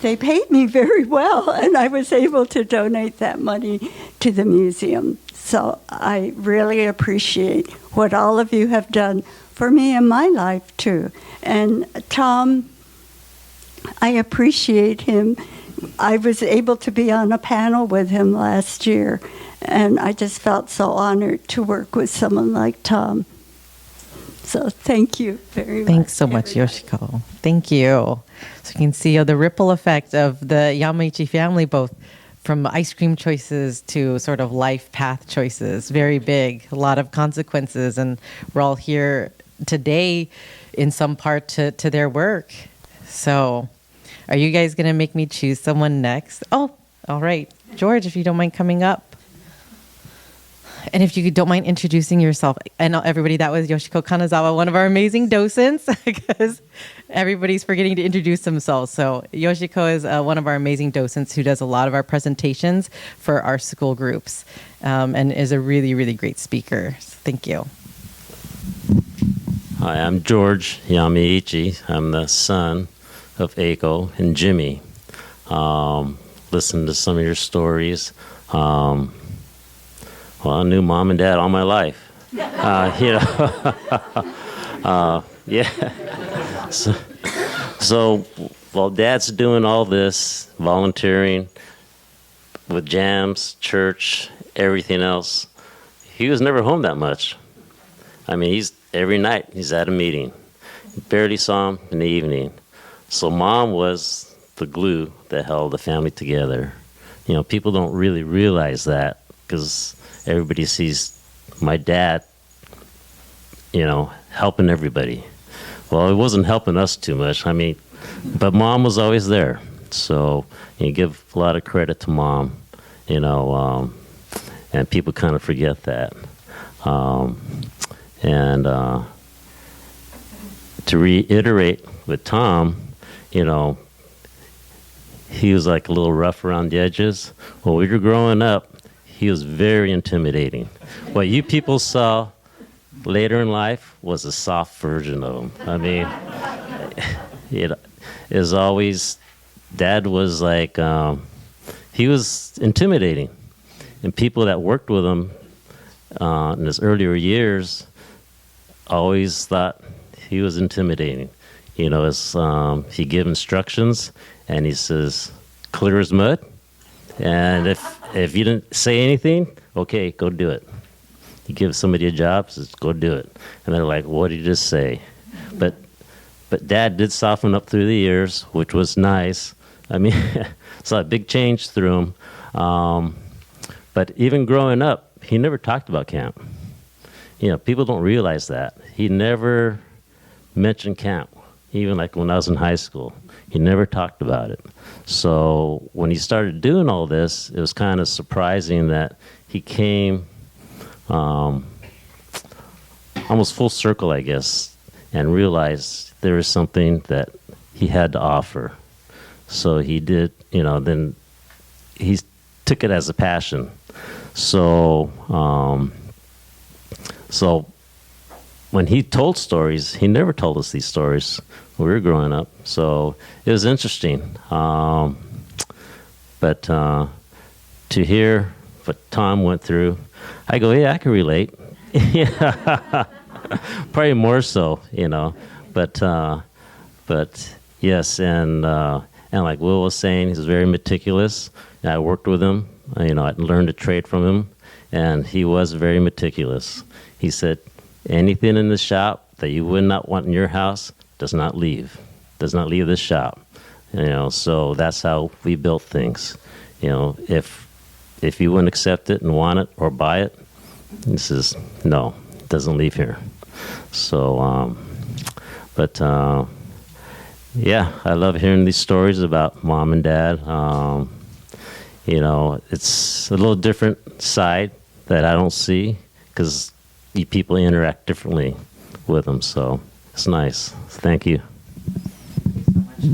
they paid me very well, and I was able to donate that money to the museum. So I really appreciate what all of you have done for me in my life, too. And Tom, I appreciate him. I was able to be on a panel with him last year, and I just felt so honored to work with someone like Tom. So thank you very much. Thanks so much, Yoshiko. Thank you. So you can see the ripple effect of the Yamaichi family, both from ice cream choices to sort of life path choices. Very big, a lot of consequences. And we're all here today in some part to their work. So are you guys going to make me choose someone next? Oh, all right. George, if you don't mind coming up. And if you don't mind introducing yourself, and everybody, that was Yoshiko Kanazawa, one of our amazing docents, because everybody's forgetting to introduce themselves. So Yoshiko is one of our amazing docents who does a lot of our presentations for our school groups, and is a really, really great speaker. So thank you. Hi, I'm George Yamaichi. I'm the son of Eiko and Jimi. Listen to some of your stories. Well, I knew mom and dad all my life. Yeah. So while dad's doing all this, volunteering with JAMsj, church, everything else, he was never home that much. I mean, every night he's at a meeting. Barely saw him in the evening. So mom was the glue that held the family together. People don't really realize that because everybody sees my dad, helping everybody. Well, it wasn't helping us too much. But mom was always there. So you give a lot of credit to mom, and people kind of forget that. And to reiterate with Tom, he was like a little rough around the edges. When we were growing up, he was very intimidating. What you people saw later in life was a soft version of him. It is always, Dad was like, he was intimidating. And people that worked with him in his earlier years always thought he was intimidating. As he gave instructions and he says, clear as mud. And if you didn't say anything, okay, go do it. You give somebody a job, says, go do it. And they're like, what did you just say? But Dad did soften up through the years, which was nice. Saw a big change through him. But even growing up, he never talked about camp. People don't realize that. He never mention camp, even like when I was in high school. He never talked about it. So when he started doing all this, it was kind of surprising that he came almost full circle, I guess, and realized there was something that he had to offer. So he did, then he took it as a passion. So, so when he told stories, he never told us these stories when we were growing up. So it was interesting. But to hear what Tom went through, I go, yeah, I can relate. Yeah, probably more so, But yes, and like Will was saying, he's very meticulous. And I worked with him. I learned a trade from him, and he was very meticulous. He said, anything in the shop that you would not want in your house does not leave this shop. So that's how we built things. If you wouldn't accept it and want it or buy it, he says, no, it doesn't leave here. So, yeah, I love hearing these stories about mom and dad. It's a little different side that I don't see because people interact differently with them. So it's nice. Thank you.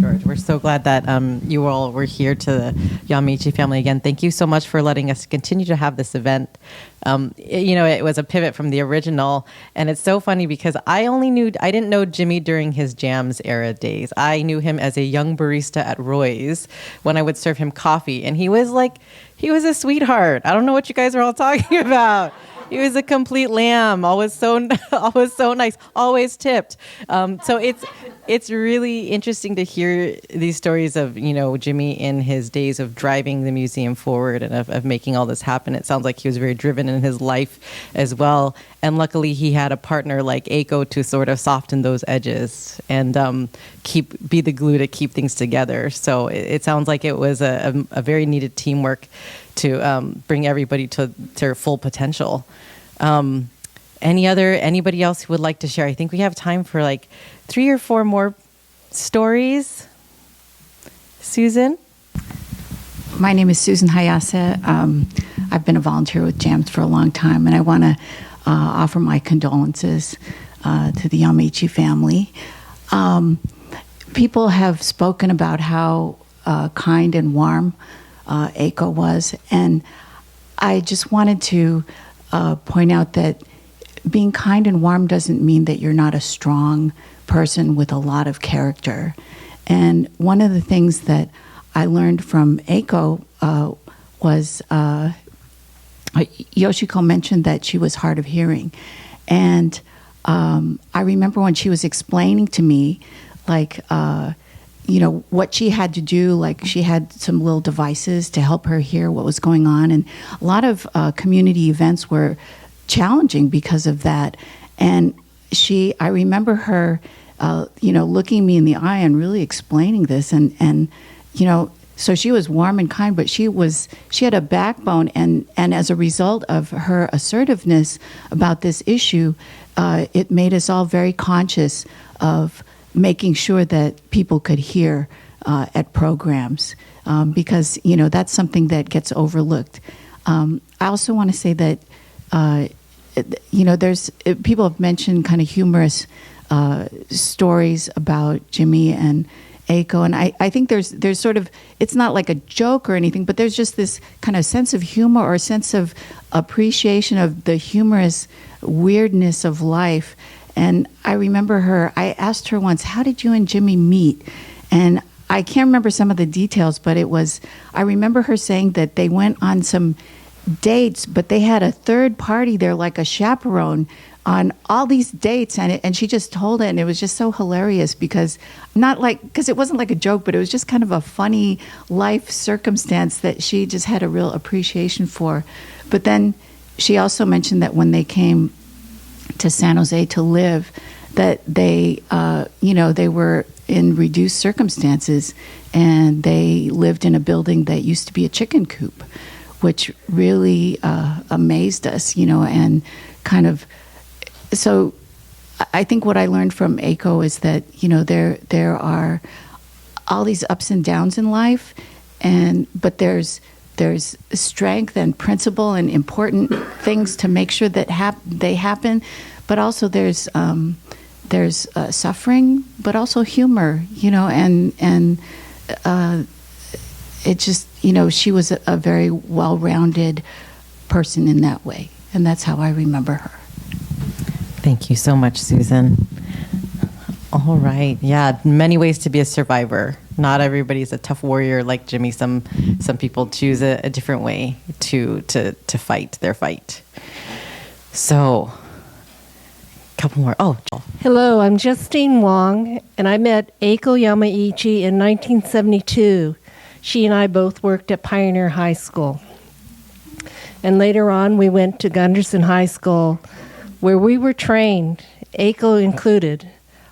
George, we're so glad that you all were here to the Yamaichi family again. Thank you so much for letting us continue to have this event. It was a pivot from the original, and it's so funny because I didn't know Jimi during his JAMsj era days. I knew him as a young barista at Roy's when I would serve him coffee, and he was a sweetheart. I don't know what you guys are all talking about. He was a complete lamb, always so nice, always tipped. So it's really interesting to hear these stories of, Jimi in his days of driving the museum forward and of making all this happen. It sounds like he was very driven in his life as well. And luckily he had a partner like Eiko to sort of soften those edges and be the glue to keep things together. So it sounds like it was a very needed teamwork to bring everybody to their full potential. Anybody else who would like to share? I think we have time for like 3 or 4 more stories. Susan? My name is Susan Hayase. I've been a volunteer with JAMsj for a long time, and I want to offer my condolences to the Yamaichi family. People have spoken about how kind and warm Eiko was, and I just wanted to point out that being kind and warm doesn't mean that you're not a strong person with a lot of character. And one of the things that I learned from Eiko was Yoshiko mentioned that she was hard of hearing. And I remember when she was explaining to me, what she had to do, like she had some little devices to help her hear what was going on. And a lot of community events were challenging because of that. And I remember her, looking me in the eye and really explaining this. And so she was warm and kind, but she had a backbone. And as a result of her assertiveness about this issue, it made us all very conscious of making sure that people could hear at programs, because that's something that gets overlooked. I also want to say that people have mentioned kind of humorous stories about Jimi and Eiko, and I think there's sort of, it's not like a joke or anything, but there's just this kind of sense of humor or sense of appreciation of the humorous weirdness of life. And I remember I asked her once, how did you and Jimi meet? And I can't remember some of the details, but I remember her saying that they went on some dates, but they had a third party there, like a chaperone, on all these dates. And she just told it, and it was just so hilarious because it wasn't like a joke, but it was just kind of a funny life circumstance that she just had a real appreciation for. But then she also mentioned that when they came to San Jose to live, that they were in reduced circumstances, and they lived in a building that used to be a chicken coop, which really amazed us, and kind of, so I think what I learned from Eiko is that, you know, there are all these ups and downs in life, but there's strength and principle and important things to make sure that they happen, but also there's suffering, but also humor, you know, and it just, you know, she was a very well-rounded person in that way, and that's how I remember her. Thank you so much, Susan. All right. Yeah, many ways to be a survivor. Not everybody's a tough warrior like Jimi. Some people choose a different way to fight their fight. So, a couple more. Oh, Hello, I'm Justine Wong, and I met Eiko Yamaichi in 1972. She and I both worked at Pioneer High School. And later on, we went to Gunderson High School, where we were trained, Eiko included.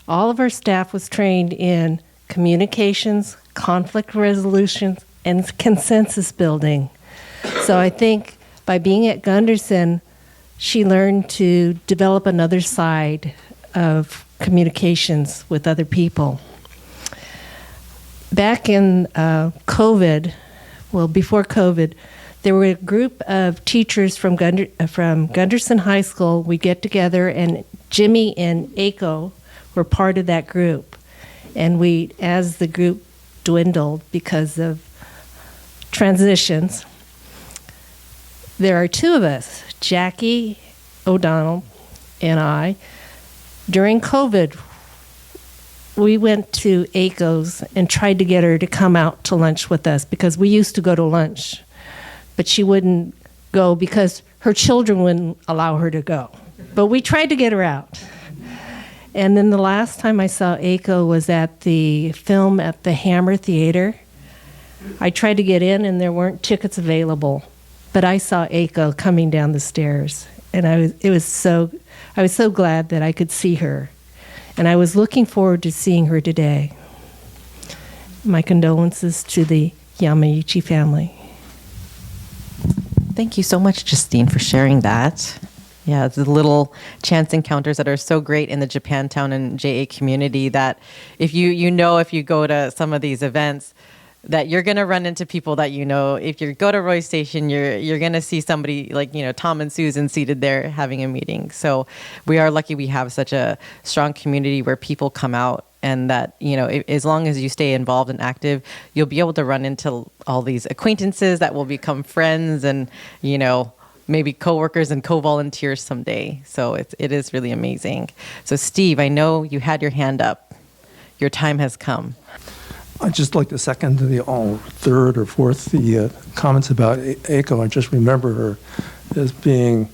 All of our staff was trained in communications, conflict resolution, and consensus building. So I think by being at Gunderson, she learned to develop another side of communications with other people. Back in COVID, well, before COVID, there were a group of teachers from Gunderson High School. We get together, and Jimi and Eiko were part of that group. And we, as the group dwindled because of transitions, there are two of us, Jackie O'Donnell and I. During COVID, we went to Eiko's and tried to get her to come out to lunch with us because we used to go to lunch. But she wouldn't go because her children wouldn't allow her to go. But we tried to get her out. And then the last time I saw Eiko was at the film at the Hammer Theater. I tried to get in and there weren't tickets available. But I saw Eiko coming down the stairs. And I was so glad that I could see her. And I was looking forward to seeing her today. My condolences to the Yamaichi family. thank you so much, Justine, for sharing that. Yeah, it's the little chance encounters that are so great in the Japantown and JA community that if you go to some of these events, that you're going to run into people that you know. If you go to Roy Station, you're going to see somebody like, Tom and Susan seated there having a meeting. So we are lucky we have such a strong community where people come out, and that, as long as you stay involved and active, you'll be able to run into all these acquaintances that will become friends and, maybe coworkers and co-volunteers someday. So it is really amazing. So Steve, I know you had your hand up. Your time has come. I'd just like to second the third or fourth the comments about Eiko. I just remember her as being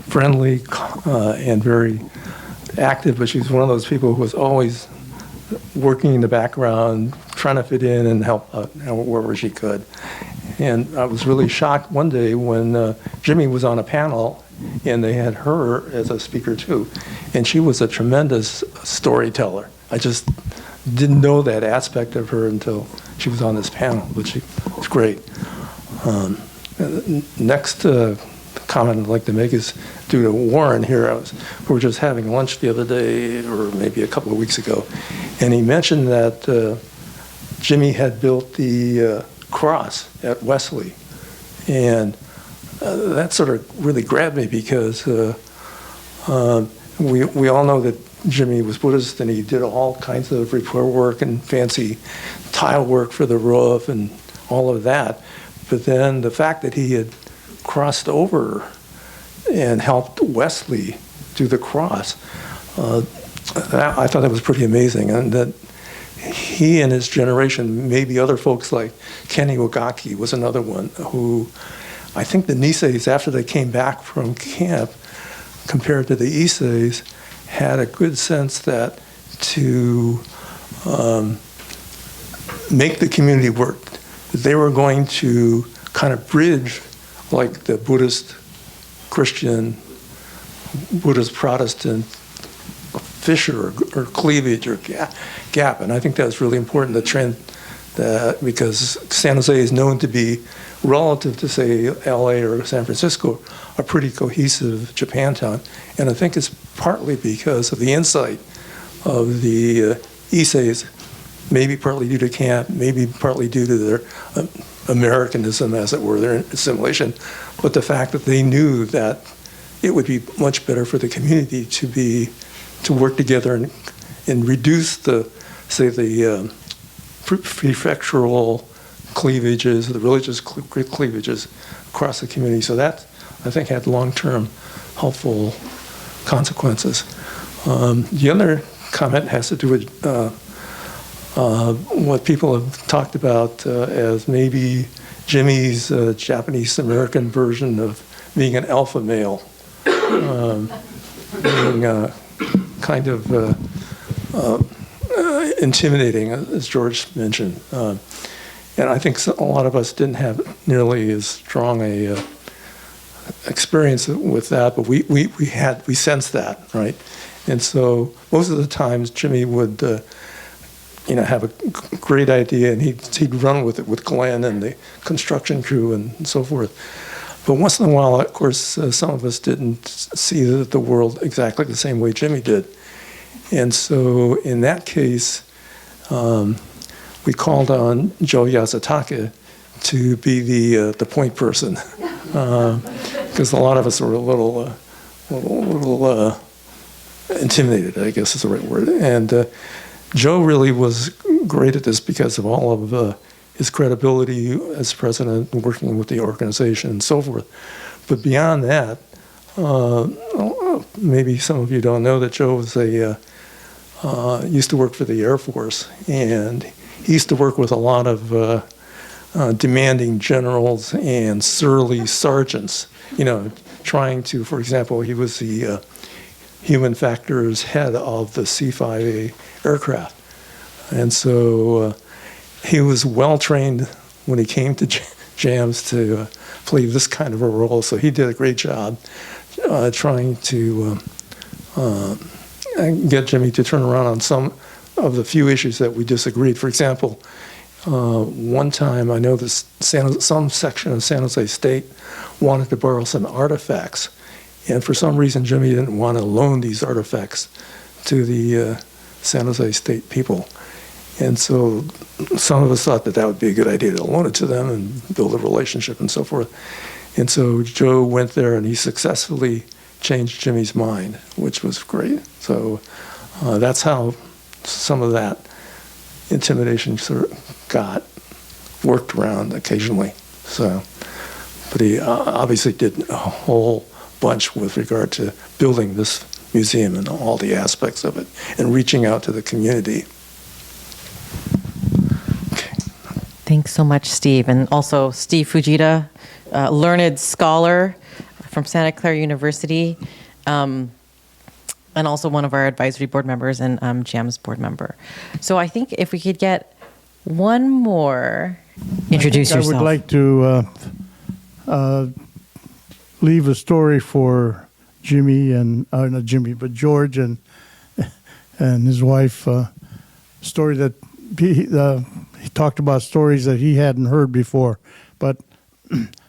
friendly and very active, but she's one of those people who was always working in the background, trying to fit in and help out wherever she could. And I was really shocked one day when Jimi was on a panel and they had her as a speaker too. And she was a tremendous storyteller. I just didn't know that aspect of her until she was on this panel, but she was great. Next comment I'd like to make is due to Warren here. We were just having lunch the other day, or maybe a couple of weeks ago, and he mentioned that Jimi had built the cross at Wesley, and that sort of really grabbed me because we all know that Jimi was Buddhist, and he did all kinds of repair work and fancy tile work for the roof and all of that. But then the fact that he had crossed over and helped Wesley do the cross, I thought that was pretty amazing. And that he and his generation, maybe other folks like Kenny Ogaki was another one who, I think the Niseis, after they came back from camp, compared to the Issei's, had a good sense that to make the community work, they were going to kind of bridge like the Buddhist, Christian, Buddhist, Protestant fissure or cleavage or gap. And I think that's really important, the that because San Jose is known to be, relative to, say, LA or San Francisco, a pretty cohesive Japantown. And I think it's partly because of the insight of the Issei's, maybe partly due to camp, maybe partly due to their Americanism, as it were, their assimilation, but the fact that they knew that it would be much better for the community to work together and reduce the, say, the prefectural cleavages, the religious cleavages across the community. So that, I think, had long-term helpful consequences. The other comment has to do with what people have talked about as maybe Jimmy's Japanese American version of being an alpha male, being kind of intimidating, as George mentioned. And I think a lot of us didn't have nearly as strong a experience with that, but we sensed that, right? And so most of the times Jimmy would have a great idea, and he'd run with it with Glenn and the construction crew and so forth. But once in a while, of course, some of us didn't see the world exactly the same way Jimmy did. And so in that case, we called on Joe Yasutake to be the point person, because a lot of us were a little intimidated, I guess is the right word. And Joe really was great at this because of all of his credibility as president, working with the organization and so forth. But beyond that, maybe some of you don't know that Joe was used to work for the Air Force, and he used to work with a lot of demanding generals and surly sergeants, trying to, for example, he was the human factors head of the C-5A aircraft. And so he was well-trained when he came to JAMsj to play this kind of a role, so he did a great job trying to get Jimmy to turn around on some of the few issues that we disagreed. For example, one time I know some section of San Jose State wanted to borrow some artifacts, and for some reason Jimmy didn't want to loan these artifacts to the San Jose State people. And so some of us thought that would be a good idea to loan it to them and build a relationship and so forth. And so Joe went there and he successfully changed Jimmy's mind, which was great. So that's how some of that intimidation sort of got worked around occasionally. So, but he obviously did a whole bunch with regard to building this museum and all the aspects of it and reaching out to the community. Thanks so much, Steve. And also Steve Fugita, learned scholar from Santa Clara University, and also one of our advisory board members and JAMsj board member. So I think if we could get one more, introduce yourself. I would like to leave a story for Jimmy and, not Jimmy, but George and his wife, story that he talked about stories that he hadn't heard before. But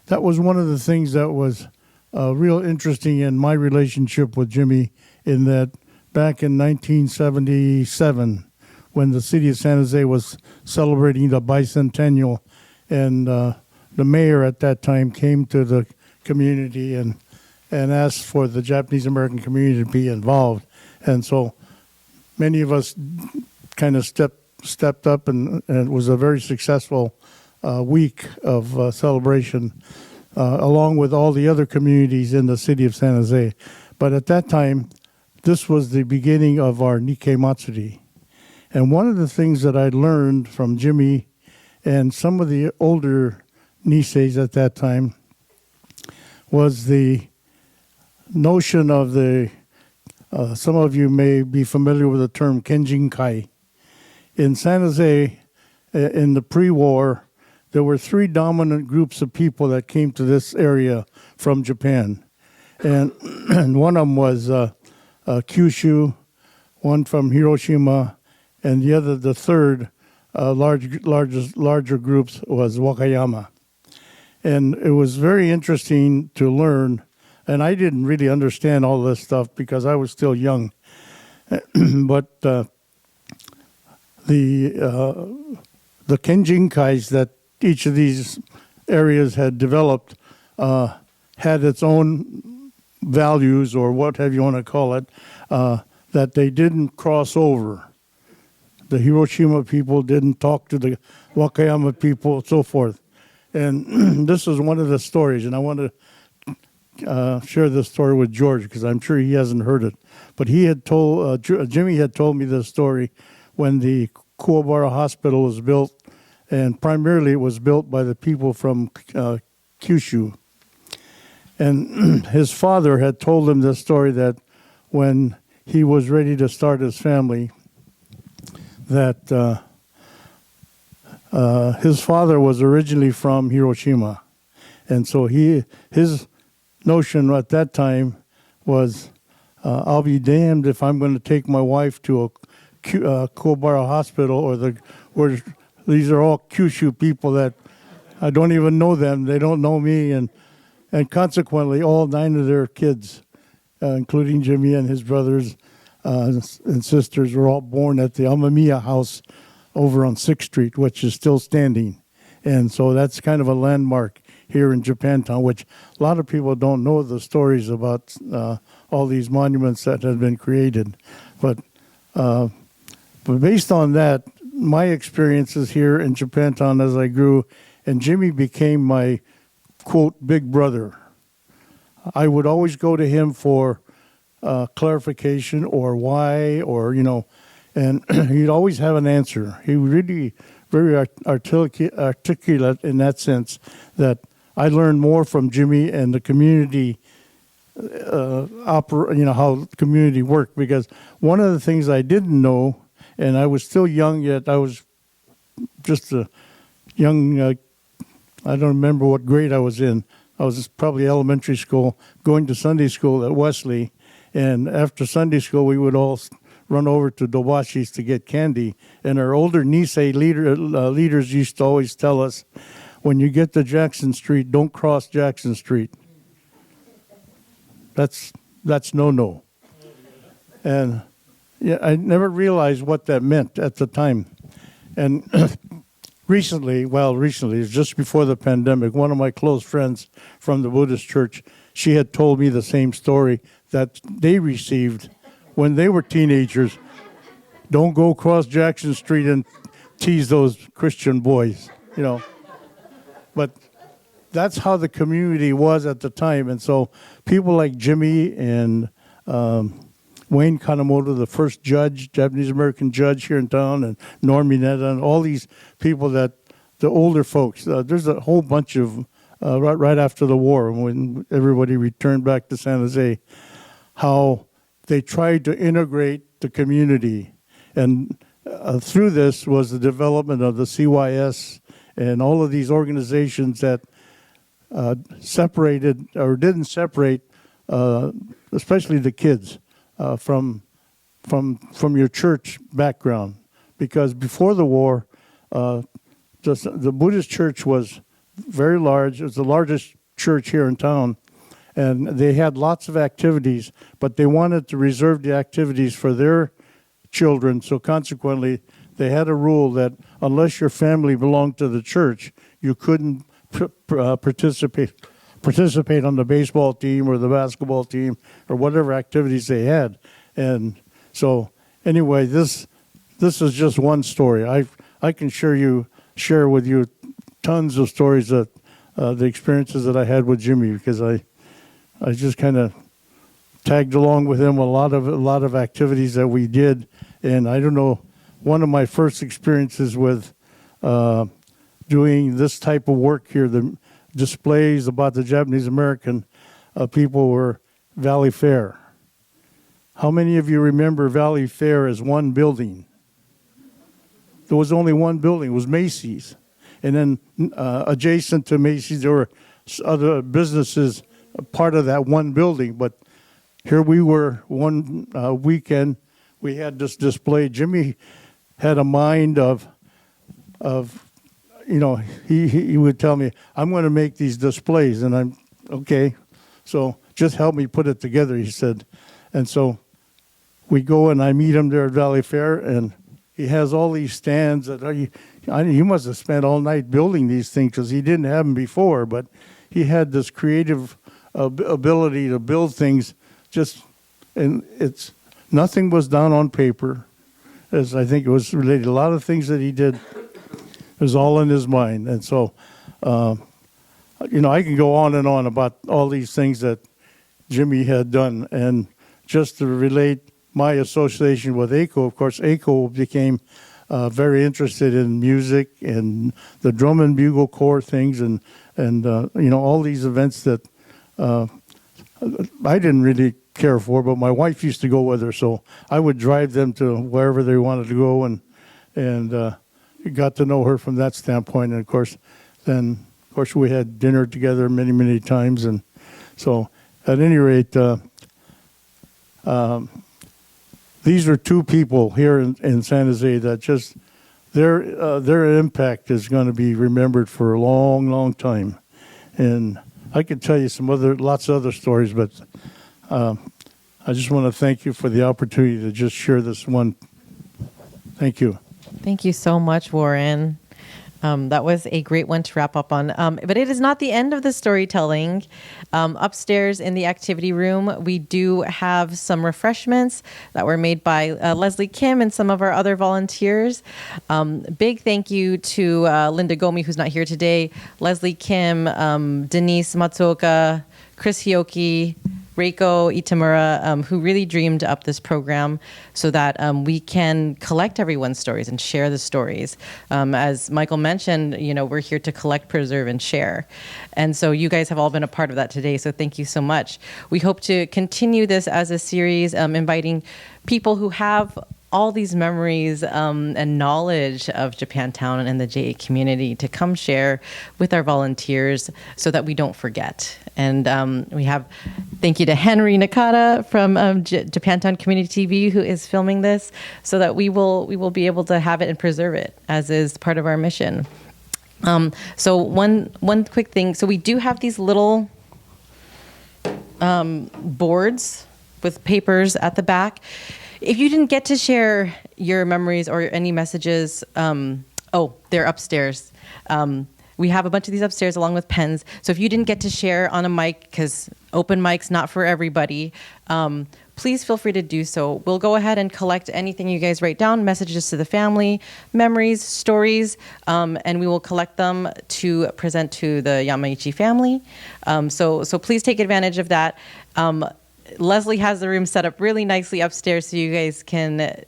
that was one of the things that was real interesting in my relationship with Jimmy, in that back in 1977, when the city of San Jose was celebrating the bicentennial, and the mayor at that time came to the community and asked for the Japanese American community to be involved. And so many of us kind of stepped up, and it was a very successful week of celebration, along with all the other communities in the city of San Jose. But at that time, this was the beginning of our Nikkei Matsuri. And one of the things that I learned from Jimmy and some of the older Niseis at that time was the notion of some of you may be familiar with the term Kenjinkai. In San Jose, in the pre-war, there were three dominant groups of people that came to this area from Japan. And one of them was Kyushu, one from Hiroshima, and the third, larger groups was Wakayama. And it was very interesting to learn, and I didn't really understand all this stuff because I was still young. But the Kenjinkais that each of these areas had developed had its own values, or whatever you want to call it, that they didn't cross over. The Hiroshima people didn't talk to the Wakayama people, so forth. And this is one of the stories, and I want to share this story with George because I'm sure he hasn't heard it. But he had told, Jimmy had told me this story when the Kuwabara Hospital was built, and primarily it was built by the people from Kyushu. And his father had told him this story that when he was ready to start his family, that his father was originally from Hiroshima. And so his notion at that time was, I'll be damned if I'm going to take my wife to a Kuwabara hospital, where these are all Kyushu people that I don't even know them. They don't know me. And consequently, all 9 of their kids, including Jimmy and his brothers and sisters, were all born at the Amamiya house over on 6th Street, which is still standing. And so that's kind of a landmark here in Japantown, which a lot of people don't know the stories about all these monuments that have been created. But based on that, my experiences here in Japantown as I grew, and Jimmy became my, quote, big brother. I would always go to him for clarification or why, or, and he'd always have an answer. He really very articulate in that sense, that I learned more from Jimmy and the community, how community worked. Because one of the things I didn't know, and I was still young yet, I was just a young, I don't remember what grade I was in. I was probably elementary school, going to Sunday school at Wesley. And after Sunday school, we would all run over to Dobashi's to get candy. And our older Nisei leaders used to always tell us, when you get to Jackson Street, don't cross Jackson Street. That's no-no. And yeah, I never realized what that meant at the time. And recently, just before the pandemic, one of my close friends from the Buddhist church, she had told me the same story that they received when they were teenagers. Don't go across Jackson Street and tease those Christian boys, But that's how the community was at the time. And so people like Jimmy and Wayne Kanemoto, the first judge, Japanese-American judge here in town, and Norm Mineta, and all these people that, the older folks, there's a whole bunch of, right after the war, when everybody returned back to San Jose, how they tried to integrate the community. And through this was the development of the CYS and all of these organizations that separated or didn't separate, especially the kids, from your church background. Because before the war, the Buddhist church was very large. It was the largest church here in town. And they had lots of activities, but they wanted to reserve the activities for their children. So consequently, they had a rule that unless your family belonged to the church, you couldn't participate on the baseball team or the basketball team or whatever activities they had. And so anyway, this is just one story. I can share with you tons of stories that the experiences that I had with Jimmy, because I just kind of tagged along with him a lot of activities that we did. And I don't know, one of my first experiences with doing this type of work here, the displays about the Japanese American people, were Valley Fair. How many of you remember Valley Fair as one building? There was only one building. It was Macy's. And then adjacent to Macy's, there were other businesses, part of that one building. But here we were one weekend, we had this display. Jimmy had a mind of of, he would tell me, I'm going to make these displays, and I'm okay. So just help me put it together, he said. And so we go and I meet him there at Valley Fair, and he has all these stands that he must have spent all night building these things because he didn't have them before, but he had this creative ability to build things and nothing was down on paper, as I think it was related. A lot of things that he did was all in his mind. And so, I can go on and on about all these things that Jimi had done. And just to relate my association with Eiko, of course, Eiko became very interested in music and the drum and bugle corps things and all these events that I didn't really care for, but my wife used to go with her, so I would drive them to wherever they wanted to go, and got to know her from that standpoint. And of course, we had dinner together many, many times, and so at any rate, these are two people here in San Jose that just their impact is going to be remembered for a long, long time. And I could tell you lots of other stories, but I just want to thank you for the opportunity to just share this one. Thank you. Thank you so much, Warren. That was a great one to wrap up on. But it is not the end of the storytelling. Upstairs in the activity room, we do have some refreshments that were made by Leslie Kim and some of our other volunteers. Big thank you to Linda Gomi, who's not here today, Leslie Kim, Denise, Matsuoka, Chris Hioki, Reiko Itamura, who really dreamed up this program so that we can collect everyone's stories and share the stories. As Michael mentioned, we're here to collect, preserve, and share. And so you guys have all been a part of that today, so thank you so much. We hope to continue this as a series, inviting people who have all these memories and knowledge of Japantown and the JA community to come share with our volunteers so that we don't forget. And we have thank you to Henry Nakata from Japantown Community TV, who is filming this, so that we will be able to have it and preserve it, as is part of our mission. So one quick thing. So we do have these little boards with papers at the back. If you didn't get to share your memories or any messages, they're upstairs. We have a bunch of these upstairs along with pens. So if you didn't get to share on a mic, because open mic's not for everybody, please feel free to do so. We'll go ahead and collect anything you guys write down, messages to the family, memories, stories, and we will collect them to present to the Yamaichi family. So please take advantage of that. Leslie has the room set up really nicely upstairs so you guys can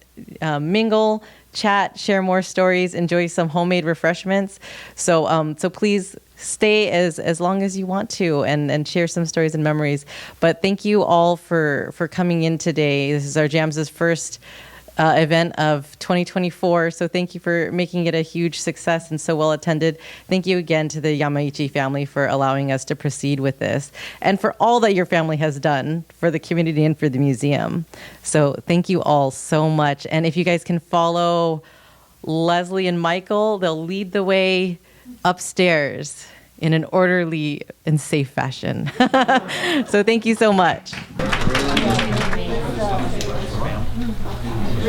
mingle, chat, share more stories, enjoy some homemade refreshments. So please stay as long as you want to and share some stories and memories. But thank you all for coming in today. This is our JAMsj's first event of 2024. So thank you for making it a huge success and so well attended. Thank you again to the Yamaichi family for allowing us to proceed with this and for all that your family has done for the community and for the museum. So thank you all so much. And if you guys can follow Leslie and Michael, they'll lead the way upstairs in an orderly and safe fashion. So thank you so much. I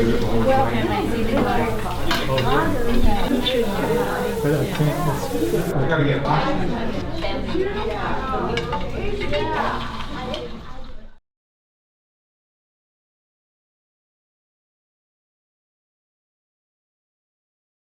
gotta get